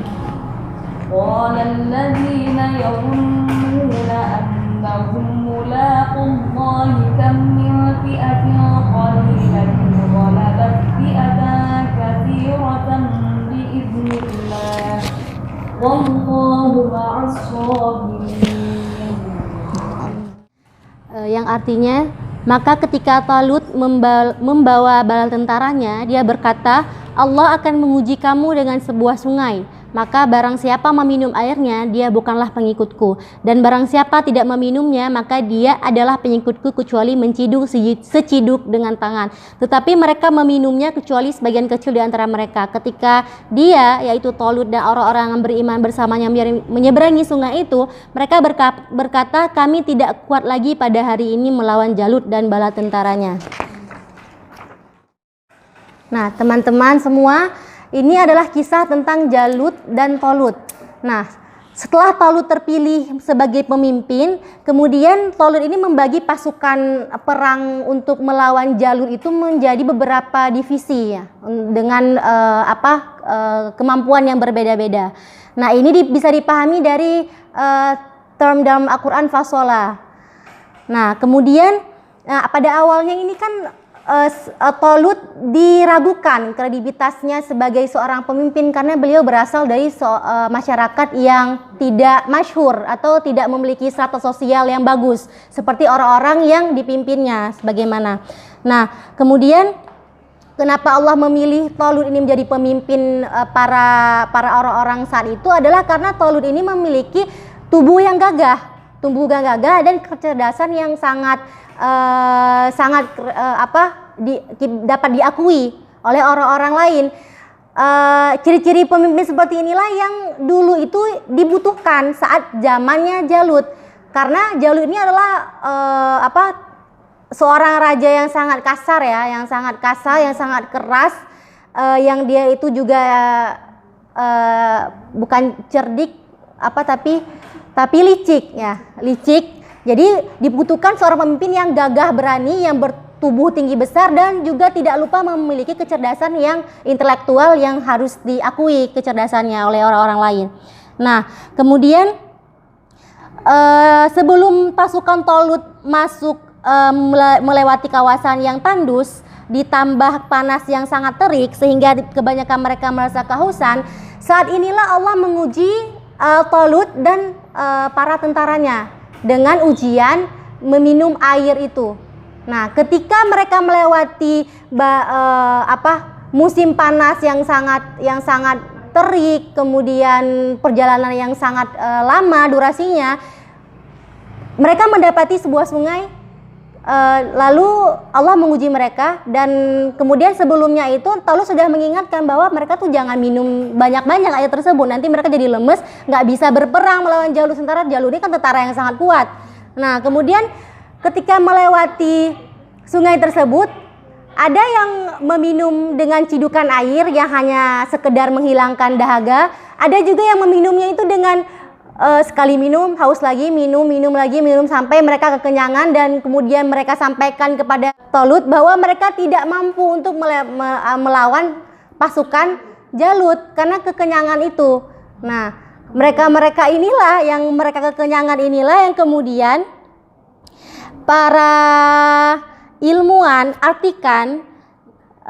قال الذين يظنون أنهم ملاقو الله كم من فئة قليلة غلبت فئة كثيرة بإذن الله والله مع الصابرين. Yang artinya, maka ketika Talut membawa bala tentaranya, dia berkata, Allah akan menguji kamu dengan sebuah sungai. Maka barang siapa meminum airnya, dia bukanlah pengikutku. Dan barang siapa tidak meminumnya, maka dia adalah pengikutku kecuali menciduk seciduk dengan tangan. Tetapi mereka meminumnya kecuali sebagian kecil di antara mereka. Ketika dia, yaitu Talut dan orang-orang yang beriman bersamanya menyeberangi sungai itu, mereka berkata, kami tidak kuat lagi pada hari ini melawan Jalut dan bala tentaranya. Nah, teman-teman semua, ini adalah kisah tentang Jalut dan Talut. Nah, setelah Talut terpilih sebagai pemimpin, kemudian Talut ini membagi pasukan perang untuk melawan Jalut itu menjadi beberapa divisi ya, dengan kemampuan yang berbeda-beda. Nah, ini bisa dipahami dari term dalam Al-Quran fasola. Nah, kemudian pada awalnya ini kan Talut diragukan kredibilitasnya sebagai seorang pemimpin karena beliau berasal dari masyarakat yang tidak masyhur atau tidak memiliki strata sosial yang bagus seperti orang-orang yang dipimpinnya sebagaimana. Nah, kemudian kenapa Allah memilih Talut ini menjadi pemimpin para orang-orang saat itu adalah karena Talut ini memiliki tubuh yang gagah dan kecerdasan yang sangat dapat diakui oleh orang-orang lain. Ciri-ciri pemimpin seperti inilah yang dulu itu dibutuhkan saat zamannya Jalut, karena Jalut ini adalah seorang raja yang sangat kasar ya, yang sangat keras, yang dia itu juga bukan cerdik tapi licik. Jadi dibutuhkan seorang pemimpin yang gagah berani, yang bertubuh tinggi besar, dan juga tidak lupa memiliki kecerdasan yang intelektual yang harus diakui kecerdasannya oleh orang-orang lain. Nah, kemudian sebelum pasukan Talut masuk melewati kawasan yang tandus, ditambah panas yang sangat terik sehingga kebanyakan mereka merasa kehausan, saat inilah Allah menguji Talut dan para tentaranya dengan ujian meminum air itu. Nah, ketika mereka melewati musim panas yang sangat terik, kemudian perjalanan yang sangat lama durasinya, mereka mendapati sebuah sungai. Lalu Allah menguji mereka, dan kemudian sebelumnya itu Talut sudah mengingatkan bahwa mereka tuh jangan minum banyak-banyak air tersebut, nanti mereka jadi lemes, nggak bisa berperang melawan Jalut, sementara Jalut ini kan tentara yang sangat kuat. Nah, kemudian ketika melewati sungai tersebut, ada yang meminum dengan cidukan air yang hanya sekedar menghilangkan dahaga, ada juga yang meminumnya itu dengan sekali minum, haus lagi, minum sampai mereka kekenyangan, dan kemudian mereka sampaikan kepada Talut bahwa mereka tidak mampu untuk melawan pasukan Jalut karena kekenyangan itu. Nah, mereka inilah yang kemudian para ilmuwan artikan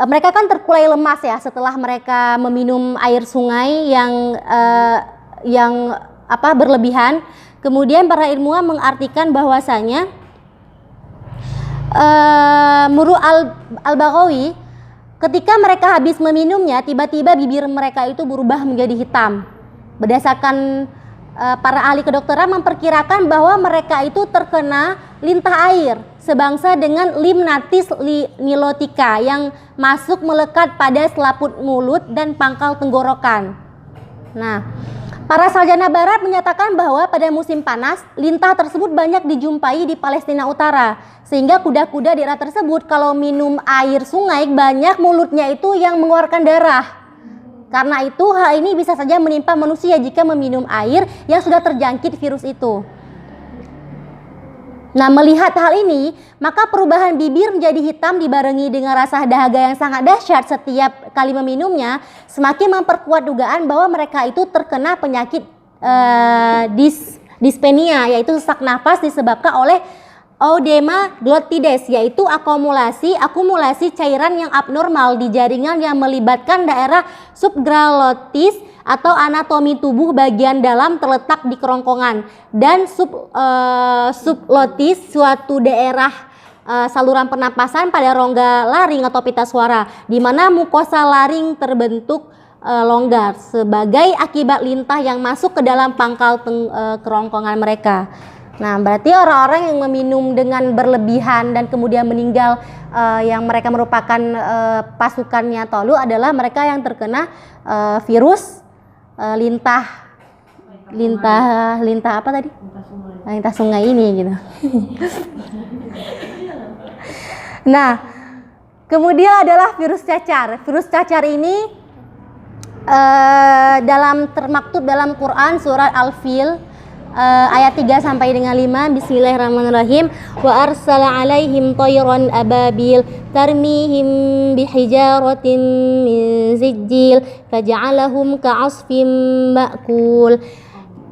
mereka kan terkulai lemas ya setelah mereka meminum air sungai yang berlebihan. Kemudian para ilmuwan mengartikan bahwasanya Murru al-Baghawi, ketika mereka habis meminumnya, tiba-tiba bibir mereka itu berubah menjadi hitam. Berdasarkan para ahli kedokteran memperkirakan bahwa mereka itu terkena lintah air sebangsa dengan limnatis nilotica yang masuk melekat pada selaput mulut dan pangkal tenggorokan. Nah, para sarjana barat menyatakan bahwa pada musim panas, lintah tersebut banyak dijumpai di Palestina Utara, sehingga kuda-kuda di daerah tersebut kalau minum air sungai banyak mulutnya itu yang mengeluarkan darah. Karena itu hal ini bisa saja menimpa manusia jika meminum air yang sudah terjangkit virus itu. Nah, melihat hal ini, maka perubahan bibir menjadi hitam dibarengi dengan rasa dahaga yang sangat dahsyat setiap kali meminumnya, semakin memperkuat dugaan bahwa mereka itu terkena penyakit dyspnea, yaitu sesak nafas disebabkan oleh Oedema glottides, yaitu akumulasi cairan yang abnormal di jaringan yang melibatkan daerah subglottis atau anatomi tubuh bagian dalam terletak di kerongkongan, dan subglottis suatu daerah saluran pernapasan pada rongga laring atau pita suara, di mana mukosa laring terbentuk longgar sebagai akibat lintah yang masuk ke dalam pangkal kerongkongan mereka. Nah, berarti orang-orang yang meminum dengan berlebihan dan kemudian meninggal, yang mereka merupakan pasukannya Talut, adalah mereka yang terkena virus lintah apa tadi? Lintah sungai ini gitu. Nah, kemudian adalah virus cacar. Virus cacar ini termaktub dalam Quran surat Al-Fil ayat 3 sampai dengan 5. Bismillahirrahmanirrahim. Wa arsala alaihim tayran ababil tarmihim bihijaratin min sijil faja'alahum ka'asfim ma'kul.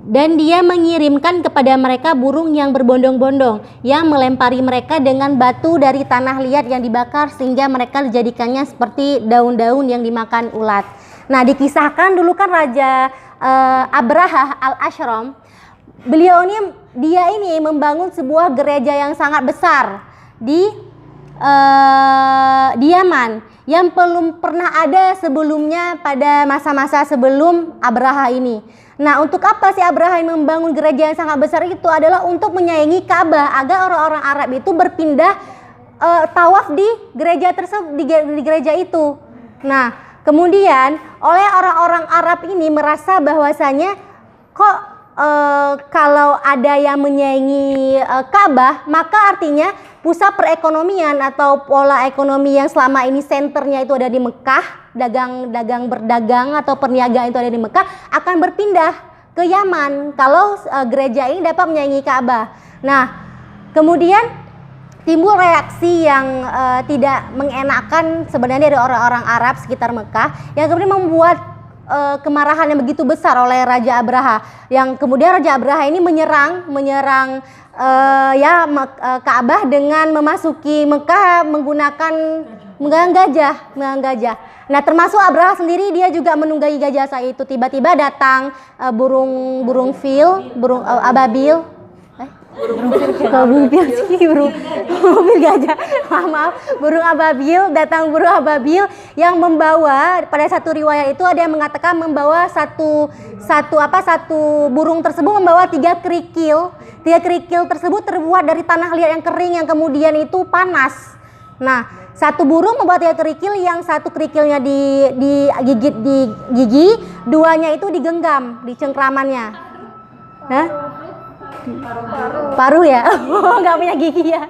Dan dia mengirimkan kepada mereka burung yang berbondong-bondong yang melempari mereka dengan batu dari tanah liat yang dibakar sehingga mereka dijadikannya seperti daun-daun yang dimakan ulat. Nah, dikisahkan dulu kan Raja Abraha al-Ashram, dia ini membangun sebuah gereja yang sangat besar di Yaman yang belum pernah ada sebelumnya pada masa-masa sebelum Abraha ini. Nah, untuk apa sih Abraha membangun gereja yang sangat besar itu? Adalah untuk menyayangi Ka'bah agar orang-orang Arab itu berpindah tawaf di gereja tersebut, di gereja itu. Nah, kemudian oleh orang-orang Arab ini merasa bahwasanya kok kalau ada yang menyayangi Ka'bah, maka artinya pusat perekonomian atau pola ekonomi yang selama ini senternya itu ada di Mekah, berdagang atau perniagaan itu ada di Mekah, akan berpindah ke Yaman kalau gereja ini dapat menyayangi Ka'bah. Nah, kemudian timbul reaksi yang tidak mengenakan sebenarnya dari orang-orang Arab sekitar Mekah, yang kemudian membuat kemarahan yang begitu besar oleh Raja Abraha, yang kemudian Raja Abraha ini menyerang Ka'bah dengan memasuki Mekah menggunakan gajah. Nah, termasuk Abraha sendiri, dia juga menunggangi gajah saat itu. Tiba-tiba datang burung ababil. Burung ababil yang membawa, pada satu riwayat itu ada yang mengatakan membawa satu burung tersebut membawa 3 kerikil. 3 kerikil tersebut terbuat dari tanah liat yang kering yang kemudian itu panas. Nah, satu burung membawa 3 kerikil, yang satu kerikilnya digigit di gigi, 2-nya itu digenggam di cengkramannya. Hah? Paruh ya? Nggak punya gigi ya?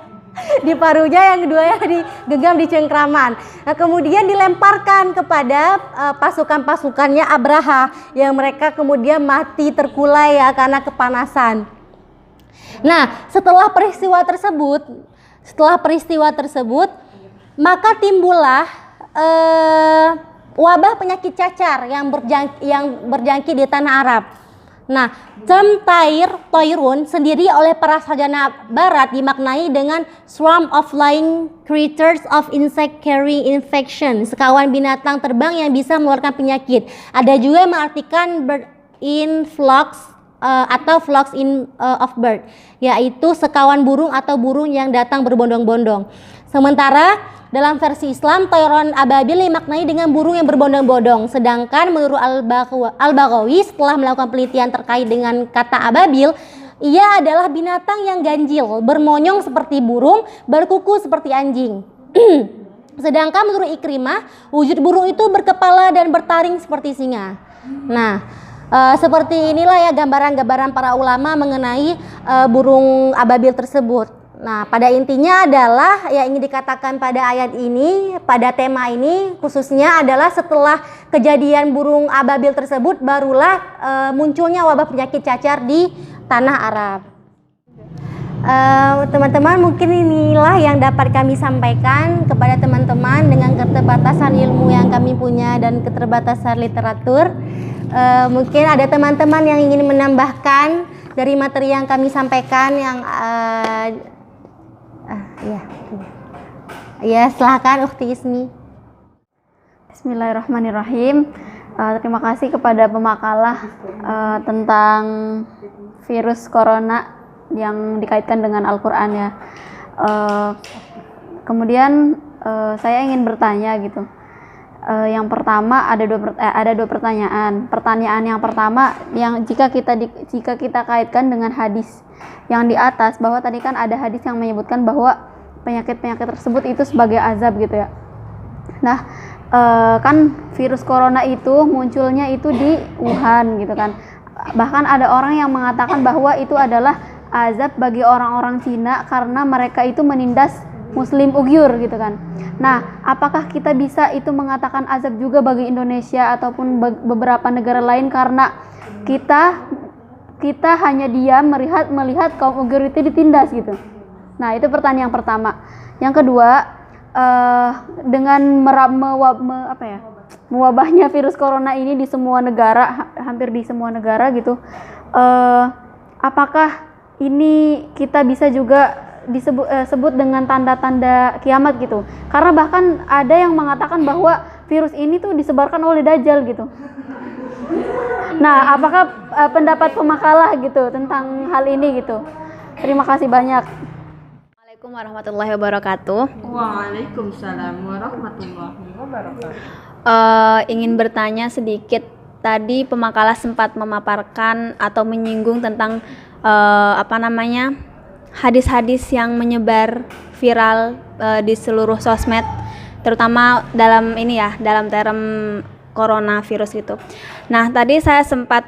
Di paruhnya, yang keduanya digenggam di cengkraman. Nah, kemudian dilemparkan kepada pasukan-pasukannya Abraha, yang mereka kemudian mati terkulai ya karena kepanasan. Nah, setelah peristiwa tersebut maka timbullah wabah penyakit cacar yang berjangkit di tanah Arab. Nah, term Tairun sendiri oleh para sarjana barat dimaknai dengan swarm of flying creatures of insect carrying infection, sekawan binatang terbang yang bisa mengeluarkan penyakit. Ada juga yang mengartikan bird in flocks atau flocks of bird, yaitu sekawan burung atau burung yang datang berbondong-bondong. Sementara dalam versi Islam, Tayron ababil dimaknai dengan burung yang berbondong-bondong. Sedangkan menurut Al-Baghawi, setelah melakukan penelitian terkait dengan kata ababil, ia adalah binatang yang ganjil, bermonyong seperti burung, berkuku seperti anjing. Sedangkan menurut Ikrimah, wujud burung itu berkepala dan bertaring seperti singa. Nah, seperti inilah ya gambaran-gambaran para ulama mengenai burung ababil tersebut. Nah, pada intinya adalah yang ingin dikatakan pada ayat ini, pada tema ini khususnya adalah setelah kejadian burung ababil tersebut barulah munculnya wabah penyakit cacar di tanah Arab. Teman-teman, mungkin inilah yang dapat kami sampaikan kepada teman-teman dengan keterbatasan ilmu yang kami punya dan keterbatasan literatur. Mungkin ada teman-teman yang ingin menambahkan dari materi yang kami sampaikan yang ya silahkan Ukhti Ismi. Bismillahirrahmanirrahim. Terima kasih kepada pemakalah tentang virus corona yang dikaitkan dengan Al-Quran ya. Kemudian saya ingin bertanya gitu. Yang pertama ada dua pertanyaan. Pertanyaan yang pertama, yang jika kita kaitkan dengan hadis yang di atas, bahwa tadi kan ada hadis yang menyebutkan bahwa penyakit-penyakit tersebut itu sebagai azab gitu ya. Nah, kan virus corona itu munculnya itu di Wuhan gitu kan. Bahkan ada orang yang mengatakan bahwa itu adalah azab bagi orang-orang Cina karena mereka itu menindas Muslim Uighur gitu kan. Nah, apakah kita bisa itu mengatakan azab juga bagi Indonesia ataupun beberapa negara lain karena kita hanya diam melihat kaum Uighur itu ditindas gitu. Nah, itu pertanyaan yang pertama. Yang kedua, dengan mewabahnya virus corona ini di semua negara, hampir di semua negara gitu, apakah ini kita bisa juga disebut dengan tanda-tanda kiamat gitu? Karena bahkan ada yang mengatakan bahwa virus ini tuh disebarkan oleh Dajjal gitu. Nah, apakah pendapat pemakalah gitu tentang hal ini gitu? Terima kasih banyak. Assalamualaikum warahmatullahi wabarakatuh. Waalaikumsalam warahmatullahi wabarakatuh. Ingin bertanya sedikit. Tadi pemakalah sempat memaparkan atau menyinggung tentang hadis-hadis yang menyebar viral di seluruh sosmed, terutama dalam dalam term coronavirus gitu. Nah, tadi saya sempat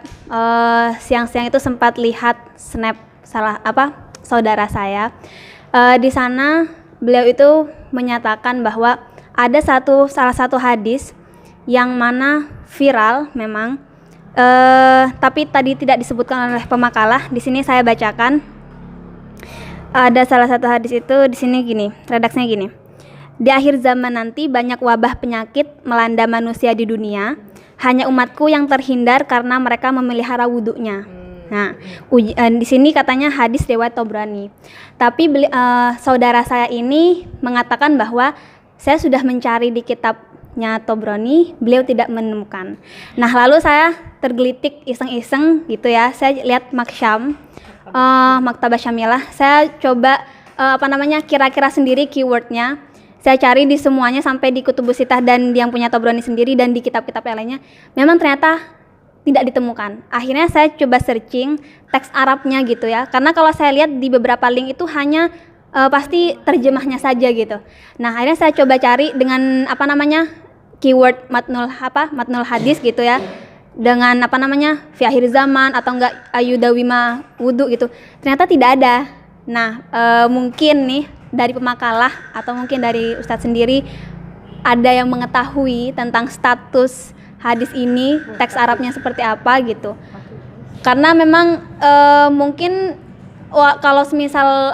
siang-siang itu sempat lihat snap saudara saya. Di sana beliau itu menyatakan bahwa ada salah satu hadis yang mana viral memang, tapi tadi tidak disebutkan oleh pemakalah. Di sini saya bacakan. Ada salah satu hadis itu di sini gini, redaksinya gini. Di akhir zaman nanti banyak wabah penyakit melanda manusia di dunia. Hanya umatku yang terhindar karena mereka memelihara wudhunya. Nah, di sini katanya hadis riwayat Tobrani. Tapi saudara saya ini mengatakan bahwa saya sudah mencari di kitabnya Tobrani, beliau tidak menemukan. Nah, lalu saya tergelitik iseng-iseng gitu ya. Saya lihat Maktabah Syamilah. Saya coba kira-kira sendiri keywordnya. Saya cari di semuanya sampai di Kutubus Sittah dan yang punya Tobrani sendiri dan di kitab-kitab yang lainnya. Memang ternyata tidak ditemukan. Akhirnya saya coba searching teks Arabnya gitu ya. Karena kalau saya lihat di beberapa link itu hanya pasti terjemahnya saja gitu. Nah, akhirnya saya coba cari dengan keyword matnul hadis gitu ya. Dengan fi akhir zaman atau enggak ayudawima wudu gitu. Ternyata tidak ada. Nah, mungkin nih dari pemakalah atau mungkin dari Ustadz sendiri ada yang mengetahui tentang status hadis ini, teks Arabnya seperti apa gitu. Karena memang mungkin kalau semisal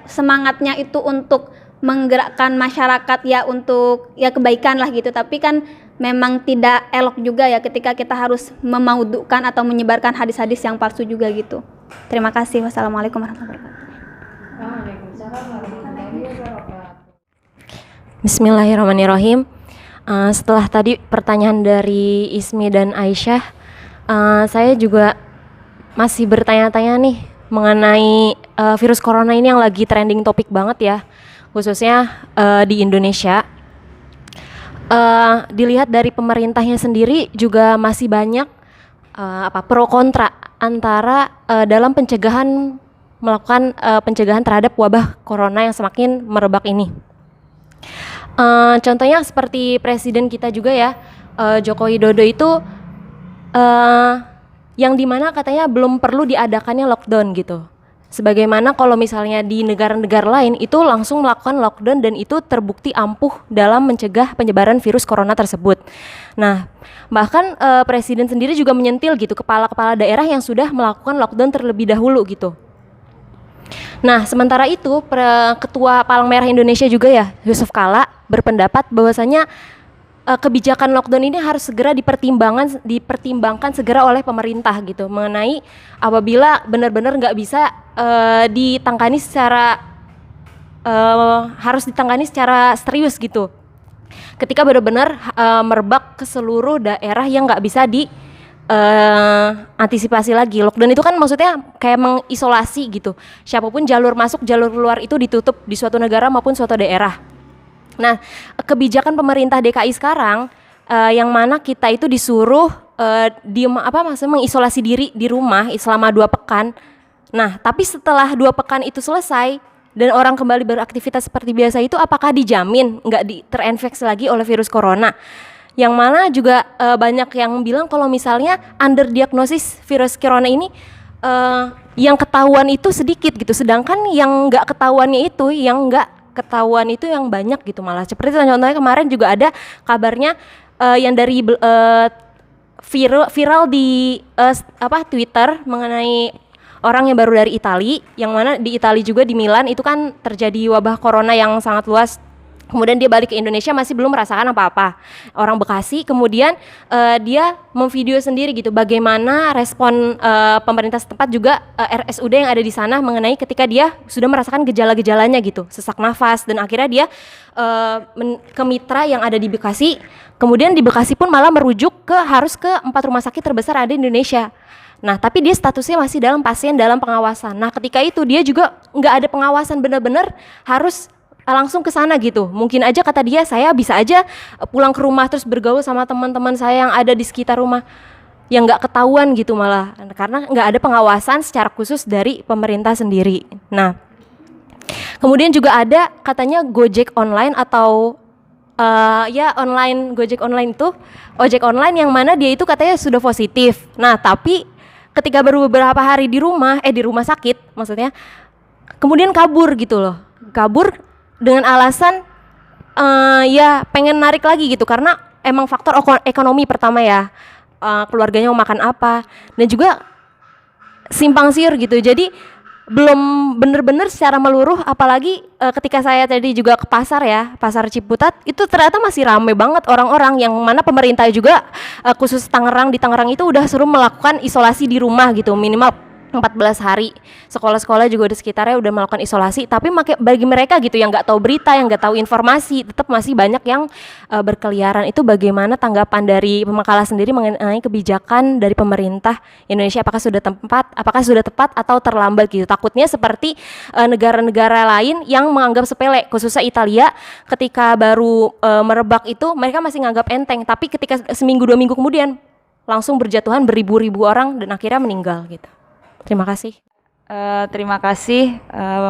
semangatnya itu untuk menggerakkan masyarakat ya untuk ya kebaikan lah gitu, tapi kan memang tidak elok juga ya ketika kita harus memaudukan atau menyebarkan hadis-hadis yang palsu juga gitu. Terima kasih. Wassalamualaikum warahmatullahi wabarakatuh. Bismillahirrahmanirrahim. Setelah tadi pertanyaan dari Ismi dan Aisyah, saya juga masih bertanya-tanya nih mengenai virus corona ini yang lagi trending topik banget ya, khususnya di Indonesia. Dilihat dari pemerintahnya sendiri juga masih banyak pro kontra antara dalam melakukan pencegahan terhadap wabah corona yang semakin merebak ini. Contohnya seperti presiden kita juga ya, Joko Widodo itu yang dimana katanya belum perlu diadakannya lockdown gitu. Sebagaimana kalau misalnya di negara-negara lain itu langsung melakukan lockdown dan itu terbukti ampuh dalam mencegah penyebaran virus corona tersebut. Nah, bahkan presiden sendiri juga menyentil gitu kepala-kepala daerah yang sudah melakukan lockdown terlebih dahulu gitu. Nah, sementara itu Ketua Palang Merah Indonesia juga ya, Yusuf Kala berpendapat bahwasanya kebijakan lockdown ini harus segera dipertimbangkan segera oleh pemerintah gitu, mengenai apabila benar-benar nggak bisa ditangani harus ditangani secara serius gitu. Ketika benar-benar merebak ke seluruh daerah yang nggak bisa antisipasi lagi. Lockdown itu kan maksudnya kayak mengisolasi gitu. Siapapun jalur masuk, jalur keluar itu ditutup di suatu negara maupun suatu daerah. Nah, kebijakan pemerintah DKI sekarang yang mana kita itu disuruh mengisolasi diri di rumah selama 2 pekan. Nah, tapi setelah 2 pekan itu selesai dan orang kembali beraktivitas seperti biasa itu, apakah dijamin nggak terinfeksi lagi oleh virus corona? Yang mana juga banyak yang bilang kalau misalnya underdiagnosis virus corona ini yang ketahuan itu sedikit gitu, sedangkan yang nggak ketahuannya itu yang banyak gitu malah. Seperti contohnya kemarin juga ada kabarnya yang dari viral di Twitter mengenai orang yang baru dari Italia, yang mana di Italia juga di Milan itu kan terjadi wabah corona yang sangat luas Kemudian dia balik ke Indonesia masih belum merasakan apa-apa. Orang Bekasi, kemudian dia memvideo sendiri gitu bagaimana respon pemerintah setempat juga RSUD yang ada di sana mengenai ketika dia sudah merasakan gejala-gejalanya gitu, sesak nafas, dan akhirnya dia ke mitra yang ada di Bekasi. Kemudian di Bekasi pun malah merujuk harus ke 4 rumah sakit terbesar ada di Indonesia. Nah, tapi dia statusnya masih dalam pasien dalam pengawasan. Nah, ketika itu dia juga nggak ada pengawasan, benar-benar harus langsung ke sana gitu. Mungkin aja kata dia, saya bisa aja pulang ke rumah terus bergaul sama teman-teman saya yang ada di sekitar rumah, yang nggak ketahuan gitu malah, karena nggak ada pengawasan secara khusus dari pemerintah sendiri. Nah, kemudian juga ada katanya Gojek online atau online Gojek online itu ojek online yang mana dia itu katanya sudah positif. Nah, tapi ketika baru beberapa hari di rumah sakit maksudnya, kemudian kabur gitu loh, kabur dengan alasan ya pengen narik lagi gitu, karena emang faktor ekonomi pertama ya, keluarganya mau makan apa, dan juga simpang siur gitu. Jadi belum bener-bener secara meluruh, apalagi ketika saya tadi juga ke pasar ya, pasar Ciputat, itu ternyata masih ramai banget orang-orang yang mana pemerintah juga khusus Tangerang, di Tangerang itu udah suruh melakukan isolasi di rumah gitu minimal 14 hari. Sekolah-sekolah juga di sekitarnya udah melakukan isolasi, tapi bagi mereka gitu yang nggak tahu berita, yang nggak tahu informasi, tetap masih banyak yang berkeliaran. Itu bagaimana tanggapan dari Pemakalah sendiri mengenai kebijakan dari pemerintah Indonesia? Apakah sudah tepat atau terlambat gitu? Takutnya seperti negara-negara lain yang menganggap sepele, khususnya Italia, ketika baru merebak itu mereka masih menganggap enteng, tapi ketika seminggu 2 minggu kemudian langsung berjatuhan beribu-ribu orang dan akhirnya meninggal gitu. Terima kasih. Terima kasih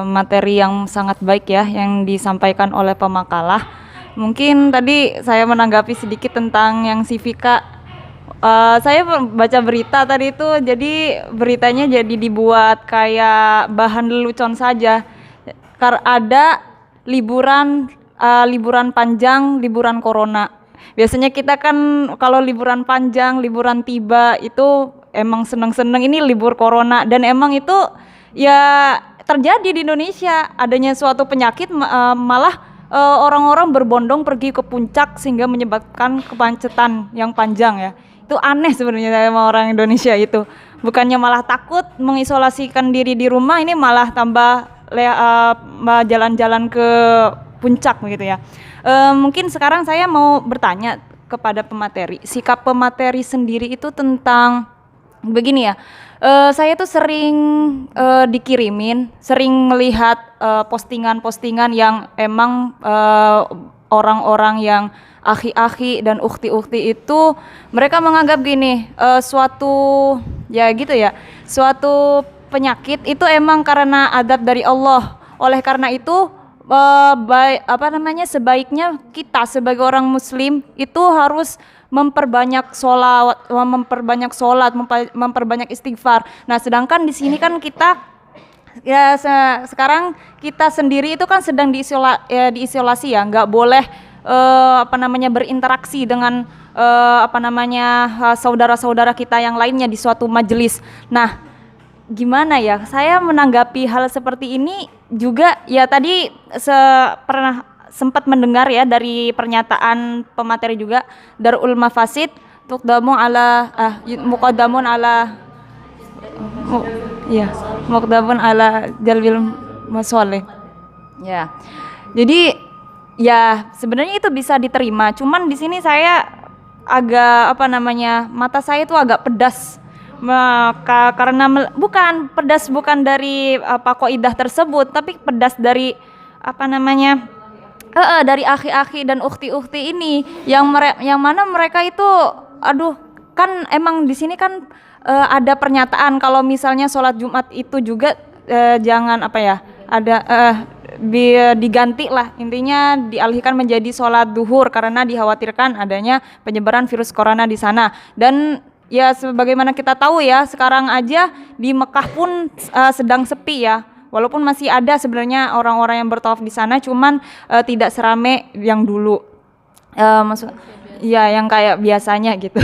materi yang sangat baik ya yang disampaikan oleh Pemakalah. Mungkin tadi saya menanggapi sedikit tentang yang Sivika. Saya baca berita tadi itu, jadi beritanya jadi dibuat kayak bahan lelucon saja. Karena ada liburan panjang, liburan corona. Biasanya kita kan kalau liburan panjang, liburan tiba itu emang seneng-seneng, ini libur corona, dan emang itu ya terjadi di Indonesia. Adanya suatu penyakit malah orang-orang berbondong pergi ke puncak sehingga menyebabkan kemacetan yang panjang ya. Itu aneh sebenarnya sama orang Indonesia itu. Bukannya malah takut mengisolasikan diri di rumah, ini malah tambah jalan-jalan ke puncak begitu ya. Mungkin sekarang saya mau bertanya kepada pemateri. Sikap pemateri sendiri itu tentang begini ya, saya tuh sering dikirimin, sering melihat postingan-postingan yang emang orang-orang yang akhi-akhi dan ukhti-ukhti itu mereka menganggap gini, suatu penyakit itu emang karena adab dari Allah. Oleh karena itu sebaiknya kita sebagai orang Muslim itu harus memperbanyak sholat, memperbanyak istighfar. Nah, sedangkan di sini kan kita ya sekarang kita sendiri itu kan sedang diisolasi ya, nggak boleh berinteraksi dengan saudara-saudara kita yang lainnya di suatu majelis. Nah, gimana ya? Saya menanggapi hal seperti ini juga ya tadi pernah sempat mendengar ya dari pernyataan pemateri juga Darul Mafasid muqaddamun ala jalbil masoleh. Ya. Jadi ya sebenarnya itu bisa diterima, cuman di sini saya agak mata saya itu agak pedas. Karena bukan dari kaidah tersebut, tapi pedas dari dari akhi-akhi dan ukhti-ukhti ini yang mana mereka itu kan emang di sini kan ada pernyataan kalau misalnya sholat Jumat itu juga jangan diganti lah, intinya dialihkan menjadi sholat duhur karena dikhawatirkan adanya penyebaran virus corona di sana. Dan ya sebagaimana kita tahu ya, sekarang aja di Mekah pun sedang sepi ya. Walaupun masih ada sebenarnya orang-orang yang bertawaf di sana, cuman tidak serame yang dulu. Yang kayak biasanya gitu.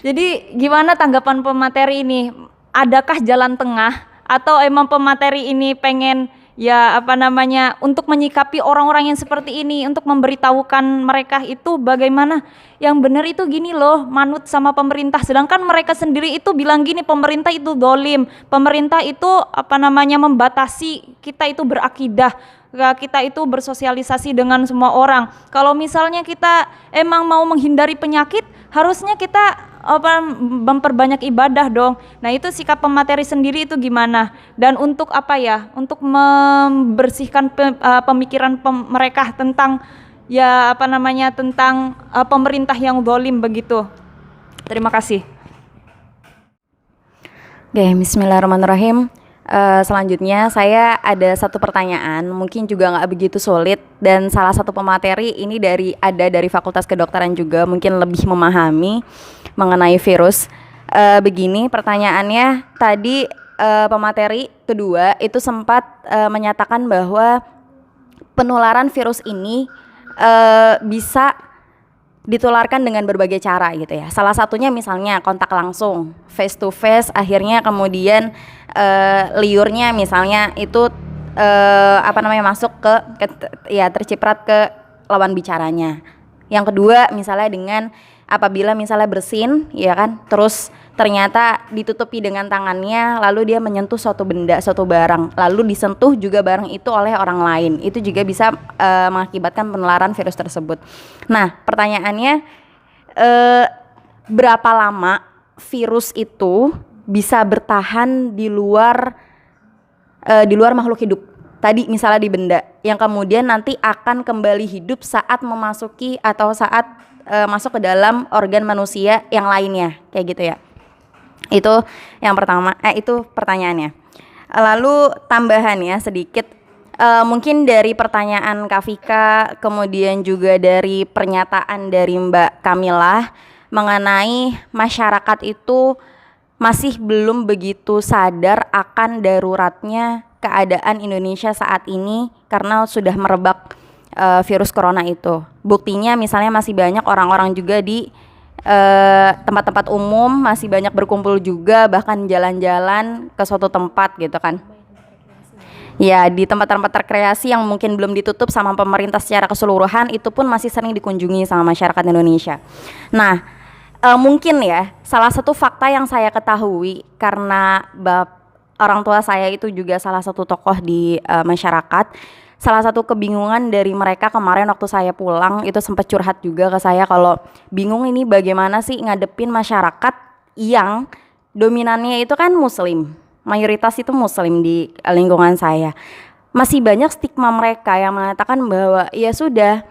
Jadi gimana tanggapan pemateri ini? Adakah jalan tengah atau emang pemateri ini pengen ya apa namanya, untuk menyikapi orang-orang yang seperti ini, untuk memberitahukan mereka itu bagaimana yang benar itu gini loh, manut sama pemerintah, sedangkan mereka sendiri itu bilang gini, pemerintah itu dolim, pemerintah itu apa namanya membatasi kita itu berakidah, kita itu bersosialisasi dengan semua orang. Kalau misalnya kita emang mau menghindari penyakit, harusnya kita memperbanyak ibadah dong. Nah itu sikap pemateri sendiri itu gimana? Dan untuk apa ya? Untuk membersihkan pemikiran mereka tentang ya apa namanya, tentang pemerintah yang zalim begitu. Terima kasih. Oke, bismillahirrahmanirrahim. Selanjutnya saya ada satu pertanyaan, mungkin juga nggak begitu sulit, dan salah satu pemateri ini dari Fakultas Kedokteran juga, mungkin lebih memahami mengenai virus. Begini pertanyaannya, tadi pemateri kedua itu sempat menyatakan bahwa penularan virus ini bisa ditularkan dengan berbagai cara gitu ya. Salah satunya misalnya kontak langsung, face to face, akhirnya kemudian liurnya misalnya itu masuk ke ya terciprat ke lawan bicaranya. Yang kedua misalnya dengan apabila misalnya bersin ya kan, terus ternyata ditutupi dengan tangannya, lalu dia menyentuh suatu benda, suatu barang, lalu disentuh juga barang itu oleh orang lain, itu juga bisa mengakibatkan penularan virus tersebut. Nah pertanyaannya, berapa lama virus itu bisa bertahan di luar makhluk hidup? Tadi misalnya di benda, yang kemudian nanti akan kembali hidup saat memasuki atau saat masuk ke dalam organ manusia yang lainnya, kayak gitu ya. Itu yang pertama, itu pertanyaannya. Lalu tambahan ya sedikit, mungkin dari pertanyaan Kak Vika, kemudian juga dari pernyataan dari Mbak Kamilah mengenai masyarakat itu masih belum begitu sadar akan daruratnya keadaan Indonesia saat ini karena sudah merebak virus corona itu. Buktinya misalnya masih banyak orang-orang juga di tempat-tempat umum, masih banyak berkumpul juga, bahkan jalan-jalan ke suatu tempat gitu kan. Ya di tempat-tempat rekreasi yang mungkin belum ditutup sama pemerintah secara keseluruhan, itu pun masih sering dikunjungi sama masyarakat Indonesia. Nah mungkin ya salah satu fakta yang saya ketahui karena orang tua saya itu juga salah satu tokoh di masyarakat. Salah satu kebingungan dari mereka kemarin waktu saya pulang itu sempat curhat juga ke saya kalau bingung ini bagaimana sih ngadepin masyarakat yang dominannya itu kan muslim, mayoritas itu muslim di lingkungan saya. Masih banyak stigma mereka yang mengatakan bahwa ya sudah,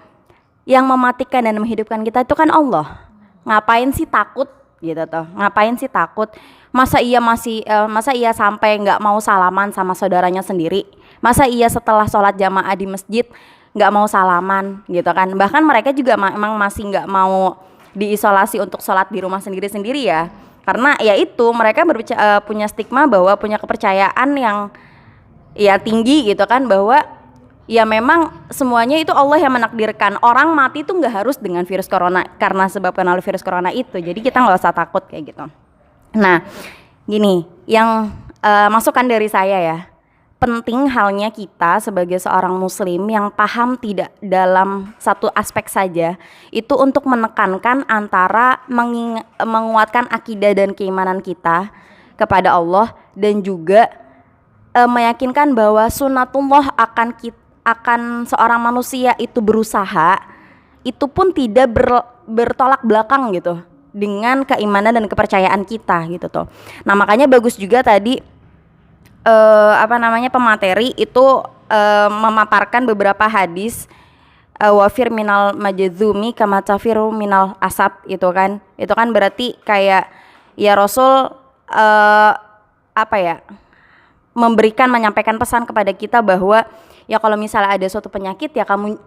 yang mematikan dan menghidupkan kita itu kan Allah. Ngapain sih takut gitu toh? Ngapain sih takut? Masa iya sampai nggak mau salaman sama saudaranya sendiri? Masa iya setelah sholat jamaah di masjid nggak mau salaman gitu kan? Bahkan mereka juga memang masih nggak mau diisolasi untuk sholat di rumah sendiri-sendiri ya, karena ya itu mereka punya stigma bahwa punya kepercayaan yang ya tinggi gitu kan, bahwa ya memang semuanya itu Allah yang menakdirkan. Orang mati itu nggak harus dengan virus corona karena sebabkan oleh virus corona itu, jadi kita nggak usah takut kayak gitu. Nah gini, yang masukan dari saya ya, penting halnya kita sebagai seorang muslim yang paham tidak dalam satu aspek saja, itu untuk menekankan antara menguatkan akidah dan keimanan kita kepada Allah, dan juga meyakinkan bahwa sunatullah akan seorang manusia itu berusaha, itu pun tidak bertolak belakang gitu dengan keimanan dan kepercayaan kita gitu tuh. Nah makanya bagus juga tadi pemateri itu memaparkan beberapa hadis, wafir minal majzumi kama tafiru minal asap, itu kan berarti kayak ya Rasul menyampaikan pesan kepada kita bahwa ya kalau misalnya ada suatu penyakit ya kamu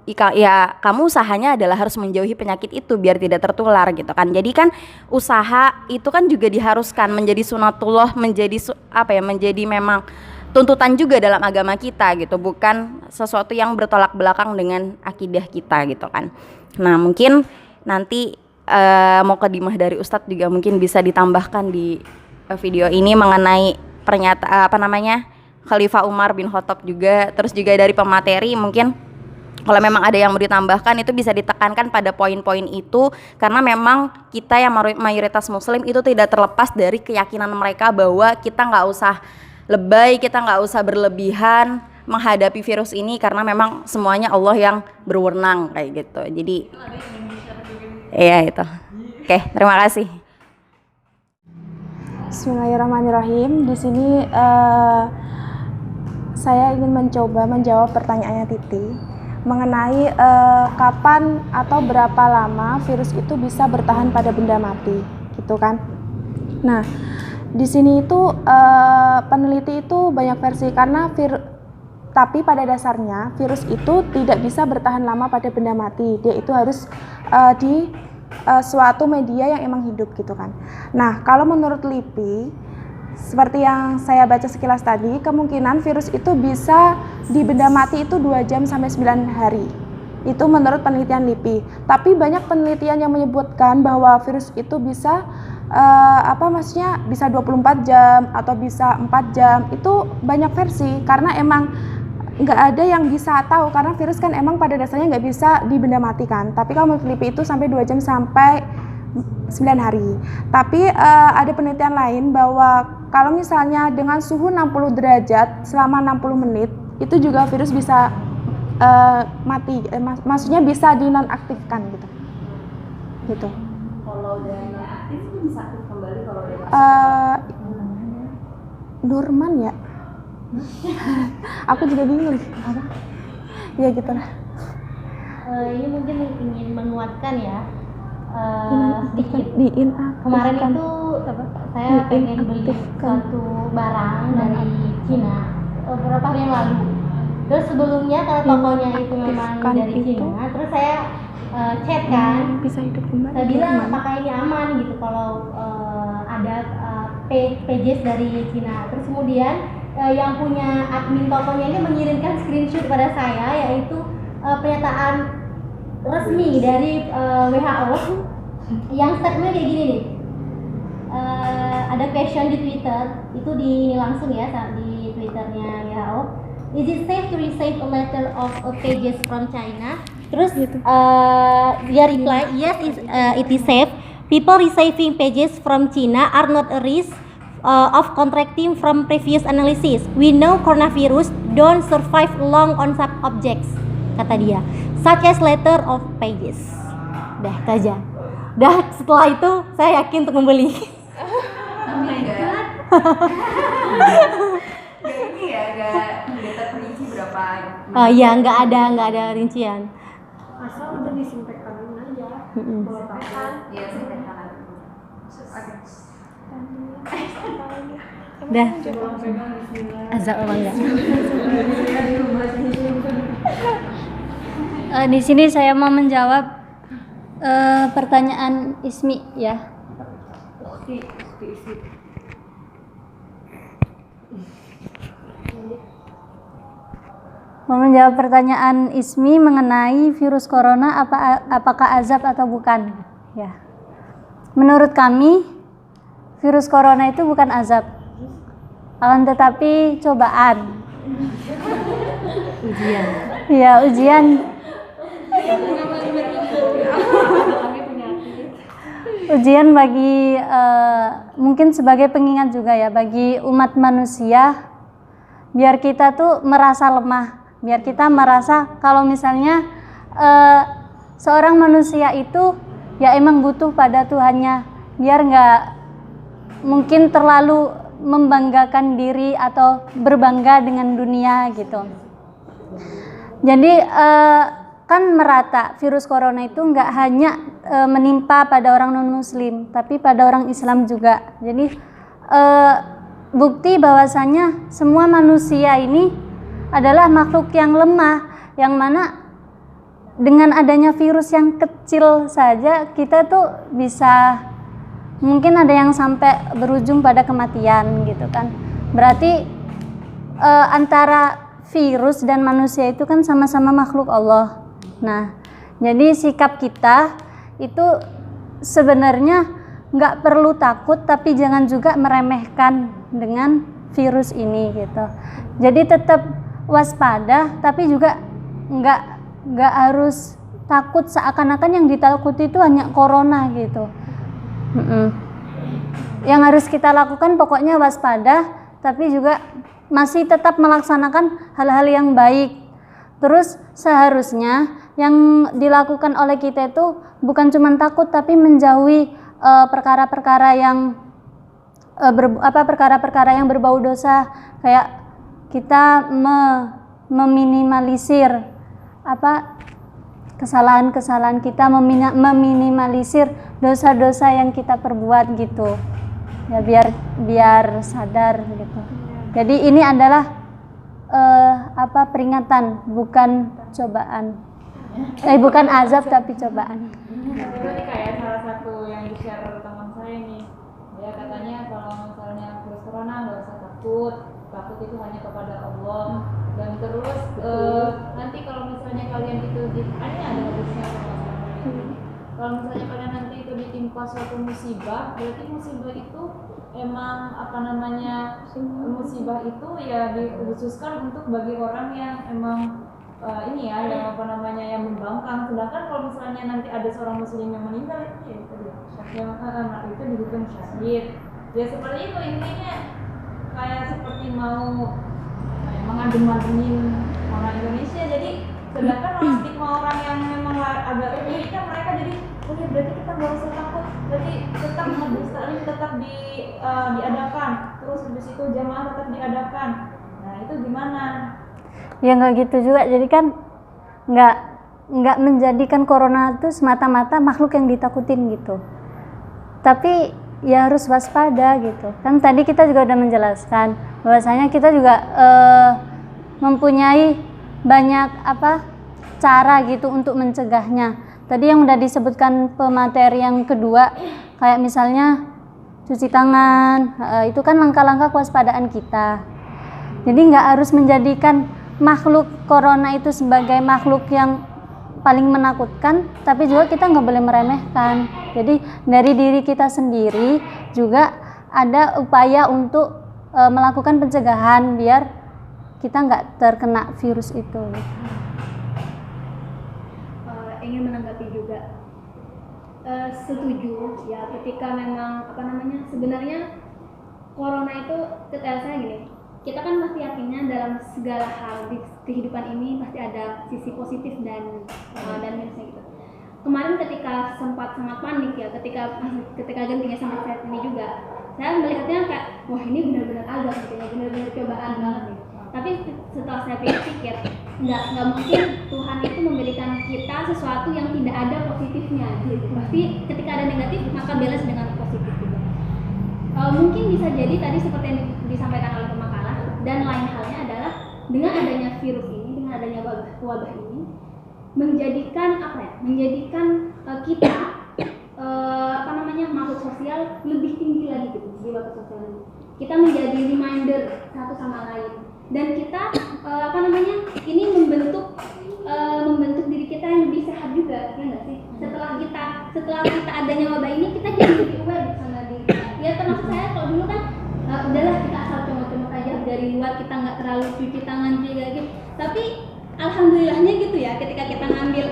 usahanya adalah harus menjauhi penyakit itu biar tidak tertular gitu kan. Jadi kan usaha itu kan juga diharuskan menjadi sunatullah, menjadi memang tuntutan juga dalam agama kita gitu, bukan sesuatu yang bertolak belakang dengan akidah kita gitu kan. Nah mungkin nanti mukadimah dari Ustadz juga mungkin bisa ditambahkan di video ini mengenai Khalifah Umar bin Khattab juga, terus juga dari pemateri mungkin kalau memang ada yang mau ditambahkan itu bisa ditekankan pada poin-poin itu, karena memang kita yang mayoritas muslim itu tidak terlepas dari keyakinan mereka bahwa kita nggak usah lebay, kita nggak usah berlebihan menghadapi virus ini, karena memang semuanya Allah yang berwenang kayak gitu. Jadi iya itu. Oke, terima kasih. Bismillahirrahmanirrahim. Di sini saya ingin mencoba menjawab pertanyaannya Titi mengenai kapan atau berapa lama virus itu bisa bertahan pada benda mati, gitu kan? Nah, di sini itu peneliti itu banyak versi karena tapi pada dasarnya virus itu tidak bisa bertahan lama pada benda mati. Dia itu harus di suatu media yang emang hidup, gitu kan. Nah, kalau menurut LIPI, seperti yang saya baca sekilas tadi, kemungkinan virus itu bisa di benda mati itu 2 jam sampai 9 hari. Itu menurut penelitian LIPI. Tapi banyak penelitian yang menyebutkan bahwa virus itu bisa bisa 24 jam atau bisa 4 jam. Itu banyak versi karena emang nggak ada yang bisa tahu, karena virus kan emang pada dasarnya nggak bisa di benda mati kan. Tapi kalau menurut LIPI itu sampai 2 jam sampai 9 hari. Tapi ada penelitian lain bahwa kalau misalnya dengan suhu 60 derajat selama 60 menit itu juga virus bisa mati, maksudnya bisa dinonaktifkan gitu. Gitu. Kalau udah aktif itu bisa aktif kembali kalau udah Dorman ya? Aku juga bingung. Apa? Ya gitu lah. Ini mungkin ingin menguatkan ya. Sedikit. Kemarin itu saya pengen beli suatu barang dari Cina beberapa hari yang lalu. Terus sebelumnya kalau tokonya itu memang dari Cina, terus saya chat kan, bisa hidup kembali. saya bilang apakah ini aman gitu kalau ada pages dari Cina. Terus kemudian yang punya admin tokonya ini mengirimkan screenshot pada saya, yaitu pernyataan resmi dari WHO yang statementnya kayak gini nih. Ada question di Twitter, itu ini langsung ya di Twitternya WHO. Is it safe to receive a letter of pages from China? Terus dia reply, yes, it is safe. People receiving pages from China are not a risk of contracting from previous analysis. We know coronavirus don't survive long on such objects, kata dia, such as letter of pages. Dah, itu aja. Dah, setelah itu saya yakin untuk membeli. Ini ya agak terperinci berapa? Oh iya, nggak ada rincian. asal udah disinfektan aja. Iya, disinfektan. Dah. Azab apa enggak? Di sini saya mau menjawab pertanyaan Ismi ya. Mau menjawab pertanyaan Ismi mengenai virus corona apakah azab atau bukan? Ya. Menurut kami virus corona itu bukan azab, akan tetapi cobaan. Ujian. Ya, ujian. Ujian bagi mungkin sebagai pengingat juga ya bagi umat manusia, biar kita tuh merasa lemah. Biar kita merasa kalau misalnya seorang manusia itu ya emang butuh pada Tuhannya, biar nggak mungkin terlalu membanggakan diri atau berbangga dengan dunia gitu. Jadi kan merata virus corona itu nggak hanya menimpa pada orang non muslim, tapi pada orang Islam juga. Jadi bukti bahwasanya semua manusia ini adalah makhluk yang lemah, yang mana dengan adanya virus yang kecil saja kita tuh bisa mungkin ada yang sampai berujung pada kematian gitu kan. Berarti antara virus dan manusia itu kan sama-sama makhluk Allah. Nah, jadi sikap kita itu sebenarnya nggak perlu takut, tapi jangan juga meremehkan dengan virus ini gitu. Jadi tetap waspada, tapi juga nggak harus takut seakan-akan yang ditakuti itu hanya corona gitu. Yang harus kita lakukan pokoknya waspada, tapi juga masih tetap melaksanakan hal-hal yang baik. Terus seharusnya yang dilakukan oleh kita itu bukan cuma takut, tapi menjauhi perkara-perkara yang perkara-perkara yang berbau dosa, kayak kita meminimalisir kesalahan-kesalahan kita, meminimalisir dosa-dosa yang kita perbuat gitu ya, biar sadar gitu. Jadi ini adalah peringatan, bukan cobaan, bukan azab tapi cobaan. Itu nih kayak salah satu yang di-share teman saya nih, ya katanya kalau misalnya virus corona nggak usah takut itu hanya kepada Allah. Dan terus nanti kalau misalnya kalian itu ini ada hadisnya kalau misalnya kalian nanti itu ditimpa suatu musibah, berarti musibah itu emang musibah itu ya dikhususkan untuk bagi orang yang emang yang membangkang. Sedangkan kalau misalnya nanti ada seorang muslim yang meninggal itu itu dihukum syahid. Ya seperti itu, intinya kayak seperti mau mengadem-ademin orang Indonesia. Jadi sedangkan stigma orang yang memang agak ini kan mereka jadi berarti kita nggak usah takut, berarti tetap Majelis Taklim tetap diadakan, terus habis itu jamaah tetap diadakan. Nah itu gimana? Ya nggak gitu juga, jadi kan nggak menjadikan corona itu semata-mata makhluk yang ditakutin gitu, tapi ya harus waspada gitu. Kan tadi kita juga udah menjelaskan bahwasanya kita juga mempunyai banyak cara gitu untuk mencegahnya. Tadi yang udah disebutkan pemateri yang kedua, kayak misalnya cuci tangan, itu kan langkah-langkah kewaspadaan kita. Jadi nggak harus menjadikan makhluk corona itu sebagai makhluk yang paling menakutkan, tapi juga kita nggak boleh meremehkan. Jadi dari diri kita sendiri juga ada upaya untuk melakukan pencegahan biar kita nggak terkena virus itu. Ingin menanggapi juga, setuju ya, ketika memang sebenarnya corona itu, saya gini, kita kan pasti yakinnya dalam segala hal di kehidupan ini pasti ada sisi positif dan minusnya gitu. Kemarin ketika sempat sangat panik ya, ketika gentingnya sampai saat ini juga, saya melihatnya kayak wah ini benar-benar azab gitu ya, benar-benar cobaan banget nih. Tapi setelah saya pikir nggak mungkin Tuhan itu memberikan kita sesuatu yang tidak ada positifnya gitu. Pasti ketika ada negatif maka balas dengan positif juga. Mungkin bisa jadi tadi seperti yang disampaikan oleh pemakalah, dan lain halnya adalah dengan adanya virus ini, dengan adanya wabah ini menjadikan kita makhluk sosial lebih tinggi lagi gitu, jiwa kesosialan. Kita menjadi reminder satu sama lain, dan kita ini membentuk diri kita yang lebih sehat juga, ya nggak sih? Setelah kita adanya wabah ini, kita jadi lebih aware sama diri. Ya termasuk saya, kalau dulu kan udahlah kita asal comot-comot aja dari luar, kita nggak terlalu cuci tangan juga gitu. Tapi alhamdulillahnya gitu ya, ketika kita ngambil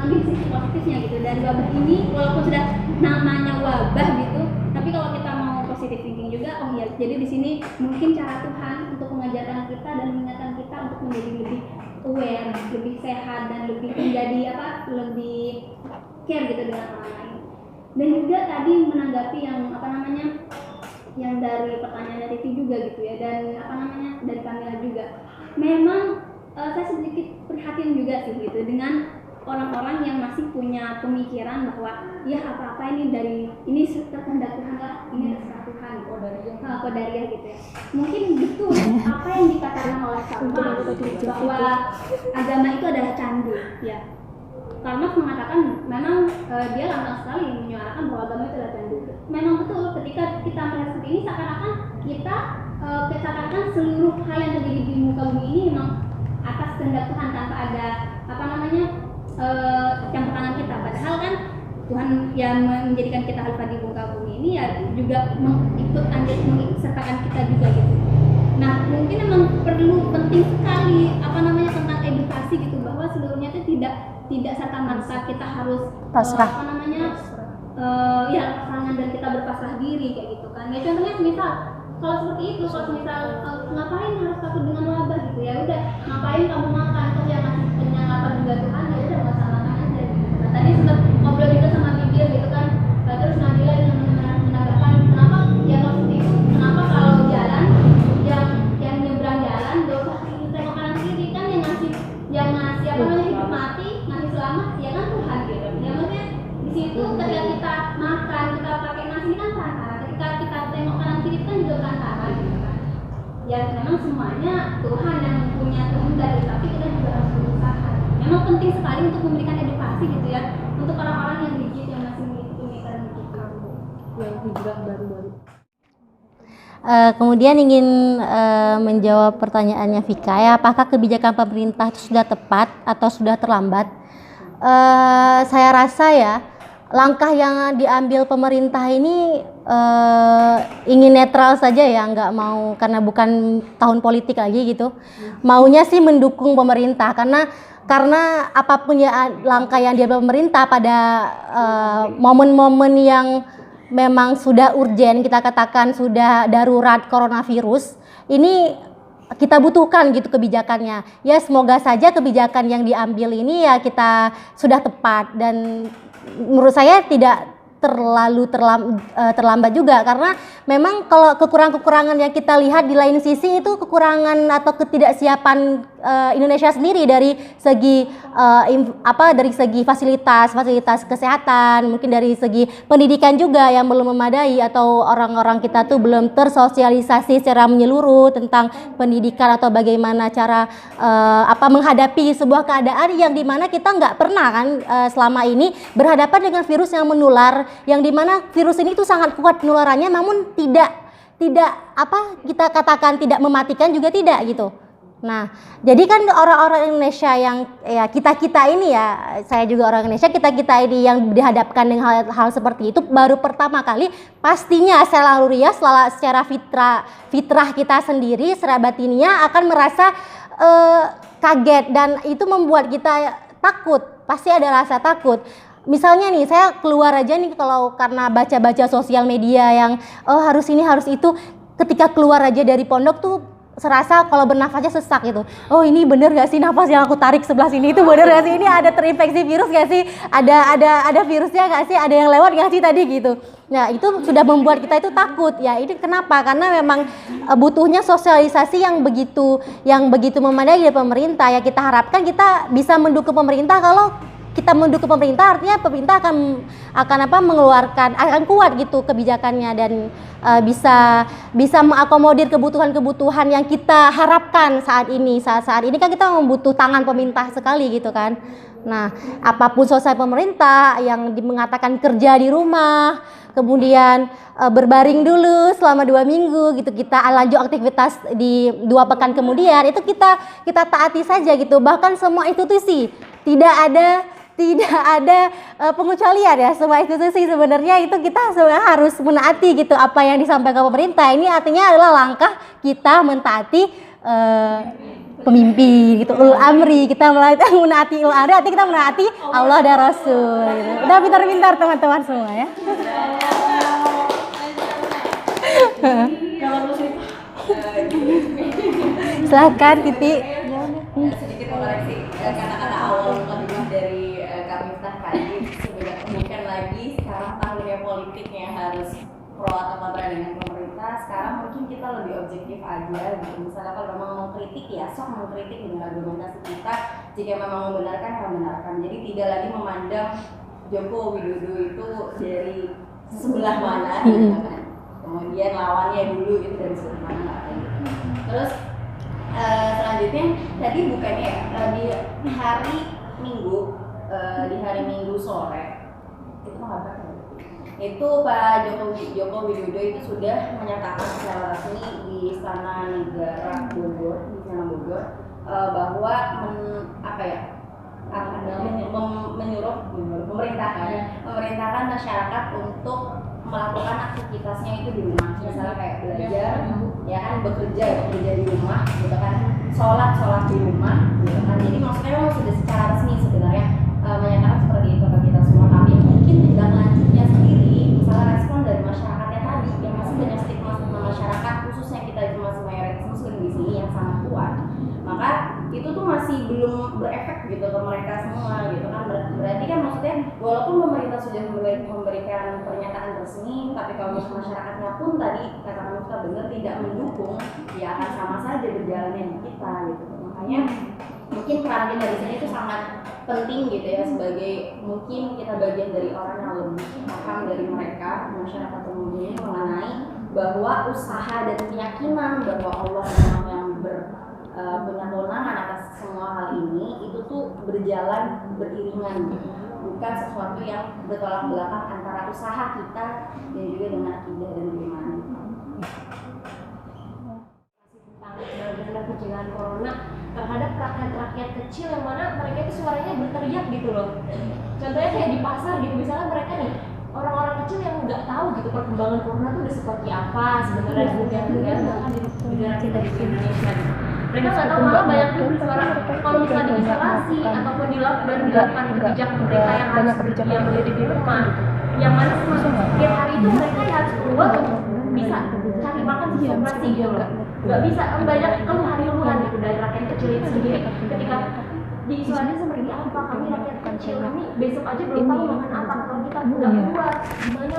sisi positifnya gitu dari wabah ini, walaupun sudah namanya wabah gitu, tapi kalau kita mau positive thinking juga, oh ya, jadi di sini mungkin cara Tuhan untuk mengajarkan kita dan mengingatkan kita untuk menjadi lebih aware, lebih sehat, dan lebih menjadi lebih care gitu dengan orang lain. Dan juga tadi menanggapi yang dari pertanyaan Titi juga gitu ya, dan dari Kamila juga, memang saya sedikit prihatin juga sih gitu dengan orang-orang yang masih punya pemikiran bahwa ya apa-apa ini terkehendak Tuhan lah, ini terserah Tuhan, qadariyah gitu ya. Mungkin betul apa yang dikatakan oleh Karl Marx bahwa agama itu adalah candu ya. Karl Marx mengatakan memang dia lantang sekali menyuarakan bahwa agama itu adalah candu. Memang betul, ketika kita melihat seperti ini seakan-akan kita katakan seluruh hal yang terjadi di muka bumi ini memang atas kehendak Tuhan tanpa ada campur tangan kita. Padahal kan Tuhan yang menjadikan kita khalifah di muka bumi ini ya juga mengikutsertakan kita juga gitu. Nah mungkin memang penting sekali tentang edukasi gitu, bahwa seluruhnya itu tidak serta merta kita harus pasrah. Pasangan dan kita berpasrah diri kayak gitu kan. Ya contohnya misal kalau seperti itu, kalau misal ngapain harus takut dengan wabah gitu, ya udah ngapain kamu makan, terus yang ngasih kenyang lapar juga Tuhan, ya udah nggak usah makan aja gitu. Nah tadi sempat ngobrol juga sama Bibir gitu kan, terus Nabila yang menanyakan kenapa ya kalau seperti itu, kenapa kalau jalan yang nyebrang jalan gak usah tengok kanan kiri, kan yang ngasih hidup mati, ngasih selamat ya kan Tuhan gitu. Ya maksudnya di situ ketika kita makan, kita pakai nasi kan perantara, ketika kita tengok kanan kiri kan juga perantara gitu kan. Ya memang semuanya Tuhan yang punya kehendak, tapi kita juga harus berusaha. Memang penting sekali untuk memberikan edukasi gitu ya, untuk orang-orang yang rigid, yang masih mengikuti mekanisme yang hijrah baru-baru. Kemudian ingin menjawab pertanyaannya Vika ya, apakah kebijakan pemerintah itu sudah tepat atau sudah terlambat? Saya rasa ya langkah yang diambil pemerintah ini ingin netral saja ya, nggak mau, karena bukan tahun politik lagi gitu. Maunya sih mendukung pemerintah karena apapun ya langkah yang diambil pemerintah pada momen-momen yang memang sudah urgen, kita katakan sudah darurat coronavirus, ini kita butuhkan gitu kebijakannya. Ya semoga saja kebijakan yang diambil ini ya kita sudah tepat, dan menurut saya tidak terlalu terlambat juga, karena memang kalau kekurangan-kekurangan yang kita lihat di lain sisi itu kekurangan atau ketidaksiapan Indonesia sendiri dari segi dari segi fasilitas kesehatan, mungkin dari segi pendidikan juga yang belum memadai, atau orang-orang kita tuh belum tersosialisasi secara menyeluruh tentang pendidikan atau bagaimana cara menghadapi sebuah keadaan yang dimana kita nggak pernah kan selama ini berhadapan dengan virus yang menular, yang dimana virus ini tuh sangat kuat penularannya, namun tidak kita katakan tidak mematikan juga tidak gitu. Nah, jadi kan orang-orang Indonesia yang ya kita ini ya, saya juga orang Indonesia, kita ini yang dihadapkan dengan hal seperti itu baru pertama kali, pastinya secara naluriah, secara fitrah kita sendiri, secara batinnya akan merasa kaget, dan itu membuat kita takut, pasti ada rasa takut. Misalnya nih, saya keluar aja nih kalau karena baca-baca sosial media yang harus ini harus itu, ketika keluar aja dari pondok tuh serasa kalau bernafasnya sesak gitu. Oh ini bener gak sih nafas yang aku tarik sebelah sini itu bener gak sih, ini ada terinfeksi virus gak sih, ada virusnya gak sih, ada yang lewat gak sih tadi gitu. Nah itu sudah membuat kita itu takut ya. Ini kenapa? Karena memang butuhnya sosialisasi yang begitu memadai dari pemerintah. Ya kita harapkan kita bisa mendukung pemerintah. Kalau kita mendukung pemerintah artinya pemerintah akan kuat gitu kebijakannya, dan bisa mengakomodir kebutuhan yang kita harapkan saat ini kan kita membutuh tangan pemerintah sekali gitu kan. Nah apapun sosial pemerintah yang mengatakan kerja di rumah, kemudian berbaring dulu selama 2 minggu gitu, kita lanjut aktivitas di 2 pekan kemudian, itu kita taati saja gitu. Bahkan semua institusi tidak ada pengecualian ya, semua institusi sebenarnya itu kita sebenarnya harus menaati gitu apa yang disampaikan pemerintah. Ini artinya adalah langkah kita mentaati pemimpin gitu, ulul amri, kita menaati ulul amri, artinya kita menaati Allah dan Rasul gitu. Udah pintar-pintar teman-teman semua ya. Silakan Titi. Sedikit mengoreksi kata-kata awal mukadimah dari kami tadi, bukan lagi sekarang tahunnya politiknya harus pro atau kontra dengan pemerintah. Sekarang mungkin kita lebih objektif aja gitu. Misalnya kalau memang mau kritik ya sok mengkritik dengan argumentasi kita, jika memang membenarkan ya membenarkan. Jadi tidak lagi memandang Joko Widodo itu dari sebelah mana gitu kan. Kemudian lawannya dulu itu dari sebelah mana nggak ada gitu. Terus selanjutnya tadi bukannya di hari Minggu sore itu itu Pak Joko Widodo itu sudah menyatakan secara resmi di Istana Negara Bogor, bahwa memerintahkan masyarakat untuk melakukan aktivitasnya itu di rumah, misalnya kayak belajar, ya kan, bekerja di rumah, gitu kan, sholat di rumah, gitu kan. Jadi maksudnya memang sudah secara resmi sebenarnya menyatakan seperti itu ke kita semua. Tapi mungkin tindak lanjutnya sendiri, misalnya respon dari masyarakatnya tadi, yang masih banyak stigma masyarakat, khususnya kita itu masih mayoritas muslim di sini yang sangat kuat, maka itu tuh masih belum berefek gitu ke mereka semua, gitu kan. Berarti kan maksudnya walaupun pemerintah sudah memberikan pernyataan resmi, tapi kalau masyarakatnya pun tadi kata Mufta benar tidak mendukung, ya akan sama saja berjalannya di kita gitu. Makanya mungkin peran kita di sini itu sangat penting gitu ya, sebagai mungkin kita bagian dari orang yang lebih paham dari mereka, masyarakat umumnya, mengenai bahwa usaha dan keyakinan bahwa Allah memang yang punya kewenangan atas semua hal ini itu tuh berjalan beriringan, bukan sesuatu yang bertolak belakang antara usaha kita dan juga dengan akidah dan iman. Tentang pencegahan corona terhadap rakyat-rakyat kecil yang mana mereka itu suaranya berteriak gitu loh. Contohnya kayak di pasar gitu, misalnya mereka nih orang-orang kecil yang nggak tahu gitu perkembangan corona itu udah seperti apa sebenarnya di negara bahkan di negara kita di Indonesia. Mereka nggak tahu, malah banyak yang bersuara kalau misalnya diisolasi ataupun di lockdown dilakukan kebijakan pemerintah yang harus yang berada di rumah, yang mana setiap hari itu mereka harus keluar untuk bisa cari makan sesuai operasi gitu loh. Nggak bisa, banyak keluhan gitu dari rakyat kecil itu sendiri ketika diisolasi seperti apa, kami rakyat kecil kami besok aja belum tahu makan apa, kalau kita nggak keluar gimana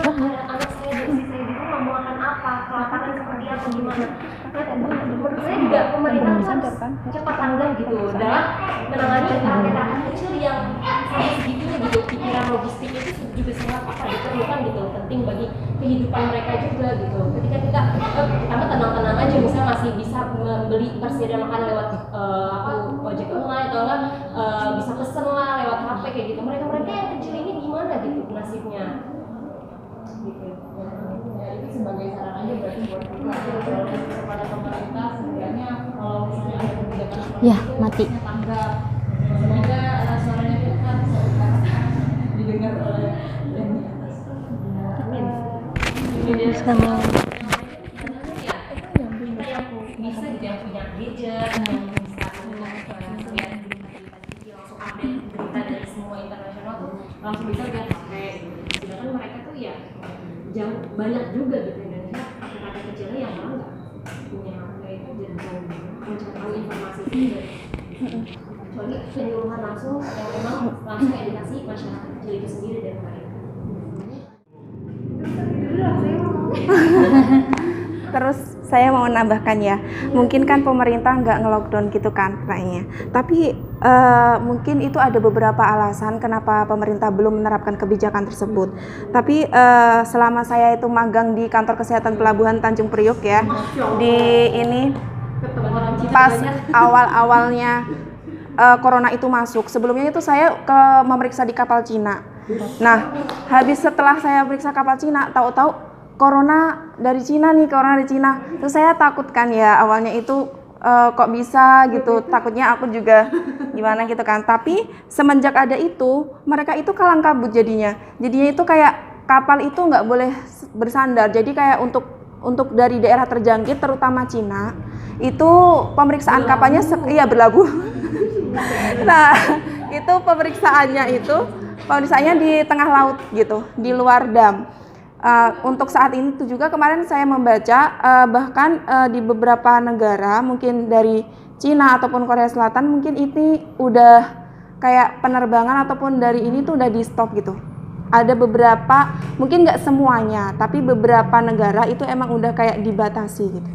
anak saya dan istri saya di rumah mau makan apa, kelaparan seperti apa, gimana. Menurut saya juga pemerintah harus cepat tanggap gitu dalam menangani rakyat kecil yang sampai segitunya gitu. Pikiran logistiknya itu juga sangat diperlukan gitu, penting bagi kehidupan mereka juga gitu. Ketika kita tenang-tenang aja, misalnya masih bisa membeli persediaan makan lewat ojek online atau enggak bisa pesen lah lewat HP kayak gitu. Mereka yang kecil ini gimana gitu nasibnya gitu. Ya, itu sebagai saran aja berarti buat kita kepada pemerintah sebenarnya kalau misalnya ada kebijakan seperti itu mati. Tanggap. Semoga suaranya kita bisa didengar oleh yang di atas. Amin. Sama Kita yang bisa yang punya gadget, yang bisa langsung update berita dari semua internasional tuh langsung bisa lihat HP. Sedangkan mereka tuh ya jauh banyak juga gitu Indonesia rakyat kecilnya yang malah nggak punya HP itu jadi mencari informasi itu dari kecuali penyuluhan langsung yang memang langsung edukasi masyarakat kecil itu sendiri dan mereka. Terus saya mau menambahkan ya, mungkin kan pemerintah nggak nge-lockdown gitu kan kayaknya. Tapi mungkin itu ada beberapa alasan kenapa pemerintah belum menerapkan kebijakan tersebut. Tapi selama saya itu magang di kantor kesehatan pelabuhan Tanjung Priok ya, di ini pas awal-awalnya corona itu masuk. Sebelumnya itu saya memeriksa di kapal Cina. Nah, habis setelah saya periksa kapal Cina, tahu-tahu corona dari Cina. Terus saya takut kan ya, awalnya itu kok bisa gitu, takutnya aku juga gimana gitu kan. Tapi semenjak ada itu, mereka itu kalang kabut jadinya itu kayak kapal itu nggak boleh bersandar. Jadi kayak untuk dari daerah terjangkit terutama Cina itu pemeriksaan kapalnya berlabuh. Nah, itu pemeriksaannya di tengah laut gitu, di luar dam. Untuk saat ini tuh juga kemarin saya membaca bahkan di beberapa negara mungkin dari Cina ataupun Korea Selatan mungkin ini udah kayak penerbangan ataupun dari ini tuh udah di stop gitu. Ada beberapa, mungkin nggak semuanya, tapi beberapa negara itu emang udah kayak dibatasi gitu.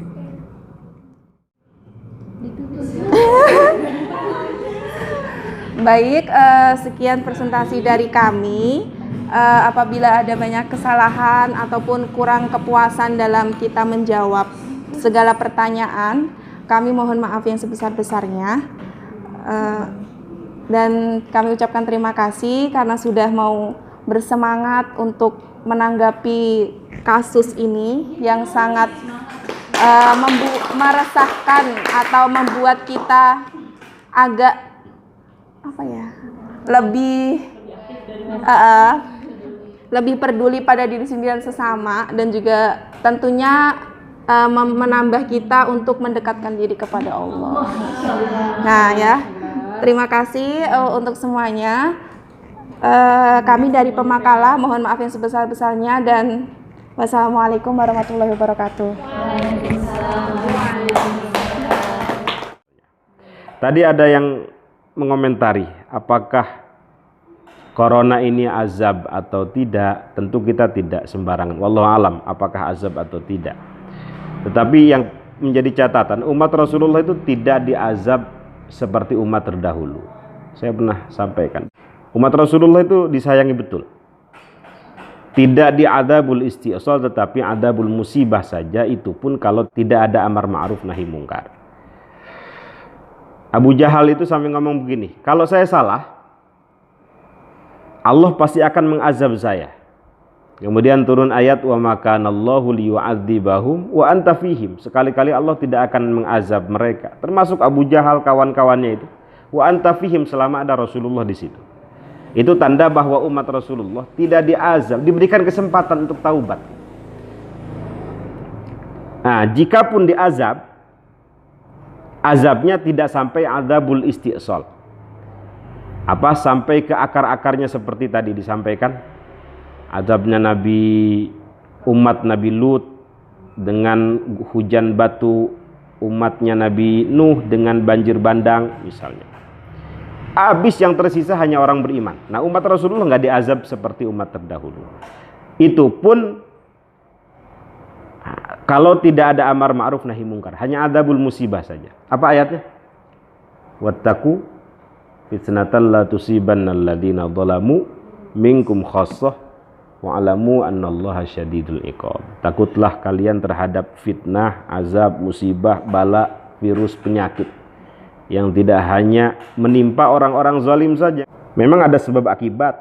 Baik, sekian presentasi dari kami. Apabila ada banyak kesalahan ataupun kurang kepuasan dalam kita menjawab segala pertanyaan, kami mohon maaf yang sebesar-besarnya. Dan kami ucapkan terima kasih karena sudah mau bersemangat untuk menanggapi kasus ini yang sangat meresahkan atau membuat kita agak lebih peduli pada diri sendiri dan sesama, dan juga tentunya menambah kita untuk mendekatkan diri kepada Allah. Nah ya, terima kasih untuk semuanya. Kami dari Pemakalah mohon maaf yang sebesar-besarnya, dan wassalamualaikum warahmatullahi wabarakatuh. Tadi ada yang mengomentari apakah corona ini azab atau tidak. Tentu kita tidak sembarangan, wallahu alam apakah azab atau tidak. Tetapi yang menjadi catatan, umat Rasulullah itu tidak diazab seperti umat terdahulu. Saya pernah sampaikan, umat Rasulullah itu disayangi betul. Tidak diadabul isti'sal, tetapi adabul musibah saja, itu pun kalau tidak ada amar ma'ruf nahi mungkar. Abu Jahal itu sampai ngomong begini, kalau saya salah, Allah pasti akan mengazab saya. Kemudian turun ayat, wa makanallahu liyu'adzibahum wa anta fihim. Sekali-kali Allah tidak akan mengazab mereka, termasuk Abu Jahal kawan-kawannya itu. Wa anta fihim, selama ada Rasulullah di situ. Itu tanda bahwa umat Rasulullah tidak diazab, diberikan kesempatan untuk taubat. Nah, jikapun diazab, azabnya tidak sampai adzabul isti'sal. Apa? Sampai ke akar-akarnya seperti tadi disampaikan. Azabnya umat Nabi Lut dengan hujan batu, umatnya Nabi Nuh dengan banjir bandang misalnya. Habis yang tersisa hanya orang beriman. Nah, umat Rasulullah nggak diazab seperti umat terdahulu. Itu pun kalau tidak ada amar ma'ruf nahi mungkar, hanya adzabul musibah saja. Apa ayatnya? Wattaqu fitnatan la tusibanna alladziina dzalamu minkum khassah wa'lamu annallaha syadidul iqab. Takutlah kalian terhadap fitnah, azab, musibah, bala, virus, penyakit yang tidak hanya menimpa orang-orang zalim saja. Memang ada sebab akibat.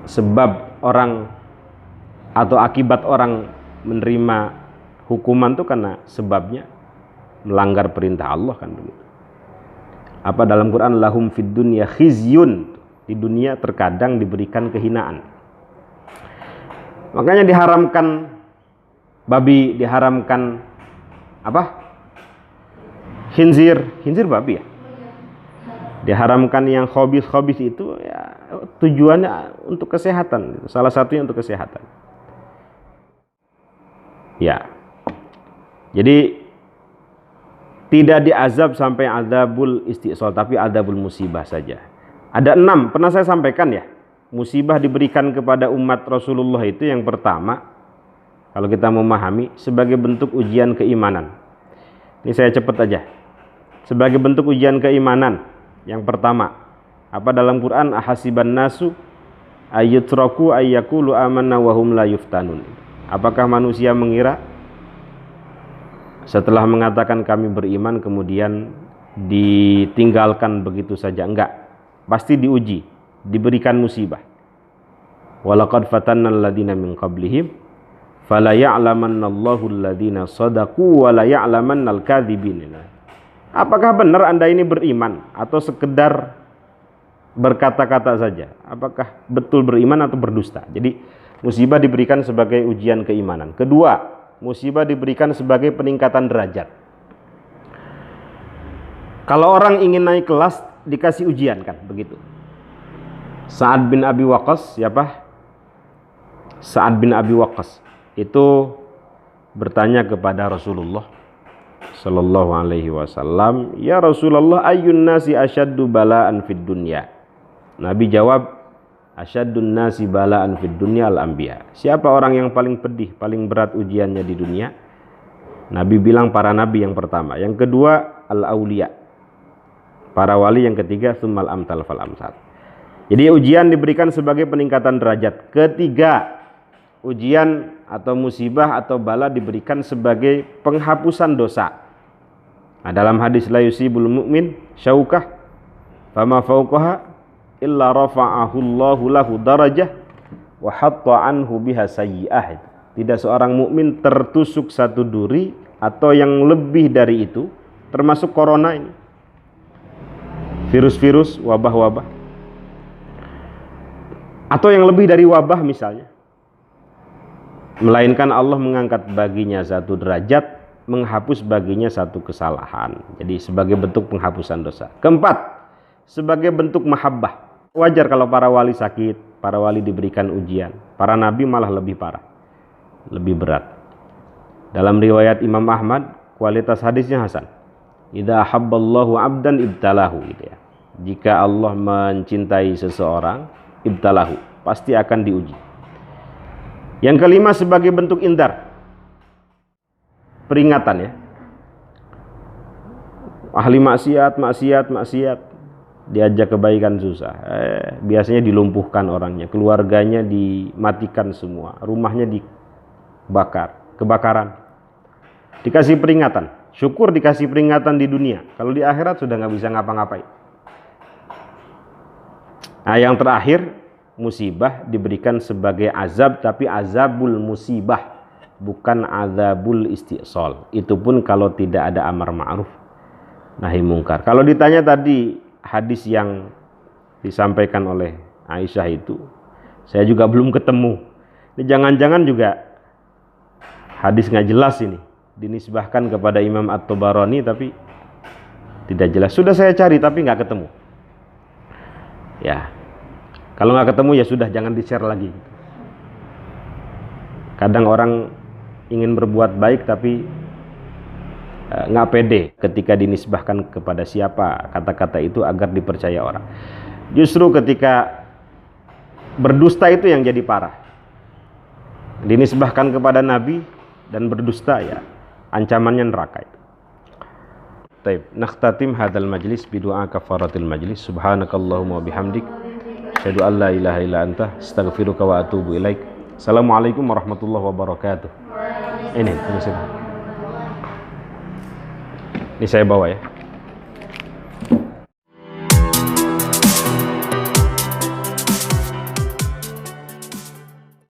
Sebab orang atau akibat orang menerima hukuman itu karena sebabnya melanggar perintah Allah, kan begitu. Apa dalam Quran, lahum fid dunya khizyun, di dunia terkadang diberikan kehinaan. Makanya diharamkan babi, diharamkan apa? Khinzir babi ya. Diharamkan yang khabith itu ya, tujuannya untuk kesehatan. Salah satunya untuk kesehatan. Ya. Jadi tidak diazab sampai adzabul isti'sal, tapi adzabul musibah saja. Ada 6, pernah saya sampaikan ya. Musibah diberikan kepada umat Rasulullah itu yang pertama, kalau kita memahami, sebagai bentuk ujian keimanan. Ini saya cepat aja. Sebagai bentuk ujian keimanan, yang pertama, apa dalam Quran, ahasiban nasu ayyutraku ayyakulu amanna wa hum la yuftanun. Apakah manusia mengira setelah mengatakan kami beriman kemudian ditinggalkan begitu saja? Enggak, pasti diuji, diberikan musibah. Walaqad fatanna alladziina min qablihim fala ya'lamannallahu alladziina shadaqu wa la ya'lamannal kadzibin. Apakah benar Anda ini beriman atau sekedar berkata-kata saja? Apakah betul beriman atau berdusta? Jadi musibah diberikan sebagai ujian keimanan. Kedua, musibah diberikan sebagai peningkatan derajat. Kalau orang ingin naik kelas, dikasih ujian, kan begitu. Sa'ad bin Abi Waqqas, siapa? Sa'ad bin Abi Waqqas itu bertanya kepada Rasulullah sallallahu alaihi wasallam, "Ya Rasulullah, ayyun nasi asyaddu bala'an fid dunya?" Nabi jawab, "Asyaddun nasi bala'an fid dunya al-anbiya." Siapa orang yang paling pedih, paling berat ujiannya di dunia? Nabi bilang para nabi yang pertama, yang kedua al-auliya, para wali, yang ketiga tsummal amsal fal amsal. Jadi ujian diberikan sebagai peningkatan derajat. Ketiga, ujian atau musibah atau bala diberikan sebagai penghapusan dosa. Nah, dalam hadis la yusibul mu'min syaukah fama fawqaha illa rafa'ahu Allahu lahu darajah wa hatta anhu biha sayyi'ah. Tidak seorang mukmin tertusuk satu duri atau yang lebih dari itu, termasuk corona ini. virus-virus, wabah-wabah, atau yang lebih dari wabah misalnya, melainkan Allah mengangkat baginya satu derajat, menghapus baginya satu kesalahan. Jadi sebagai bentuk penghapusan dosa. Keempat, sebagai bentuk mahabbah. Wajar kalau para wali sakit, para wali diberikan ujian. Para nabi malah lebih parah, lebih berat. Dalam riwayat Imam Ahmad, kualitas hadisnya hasan. Idza ahabballahu 'abdan ibtalahu, gitu ya. Jika Allah mencintai seseorang, ibtalahu, pasti akan diuji. Yang kelima, sebagai bentuk indar, peringatan ya. Ahli maksiat, diajak kebaikan susah, biasanya dilumpuhkan orangnya, keluarganya dimatikan semua, rumahnya dibakar, kebakaran. Dikasih peringatan, syukur dikasih peringatan di dunia, kalau di akhirat sudah nggak bisa ngapa-ngapain. Nah, yang terakhir, musibah diberikan sebagai azab, tapi azabul musibah, bukan azabul istisol. Itu pun kalau tidak ada amar ma'ruf nahi mungkar. Kalau ditanya tadi hadis yang disampaikan oleh Aisyah itu, saya juga belum ketemu. Ini jangan-jangan juga hadis nggak jelas ini, dinisbahkan kepada Imam At-Tabarani tapi tidak jelas. Sudah saya cari tapi nggak ketemu. Ya, kalau nggak ketemu ya sudah, jangan di-share lagi. Kadang orang ingin berbuat baik tapi nggak pede ketika dinisbahkan kepada siapa kata-kata itu agar dipercaya orang. Justru ketika berdusta itu yang jadi parah. Dinisbahkan kepada Nabi dan berdusta, ya ancamannya neraka itu. Taib, nakhtatim hadzal majlis bidu'a kafaratil majlis. Subhanakallahumma bihamdik, asyhadu an la ilaha illa anta, astaghfiruka wa atubu ilaik. Assalamualaikum warahmatullahi wabarakatuh. Ini saya bawa ya.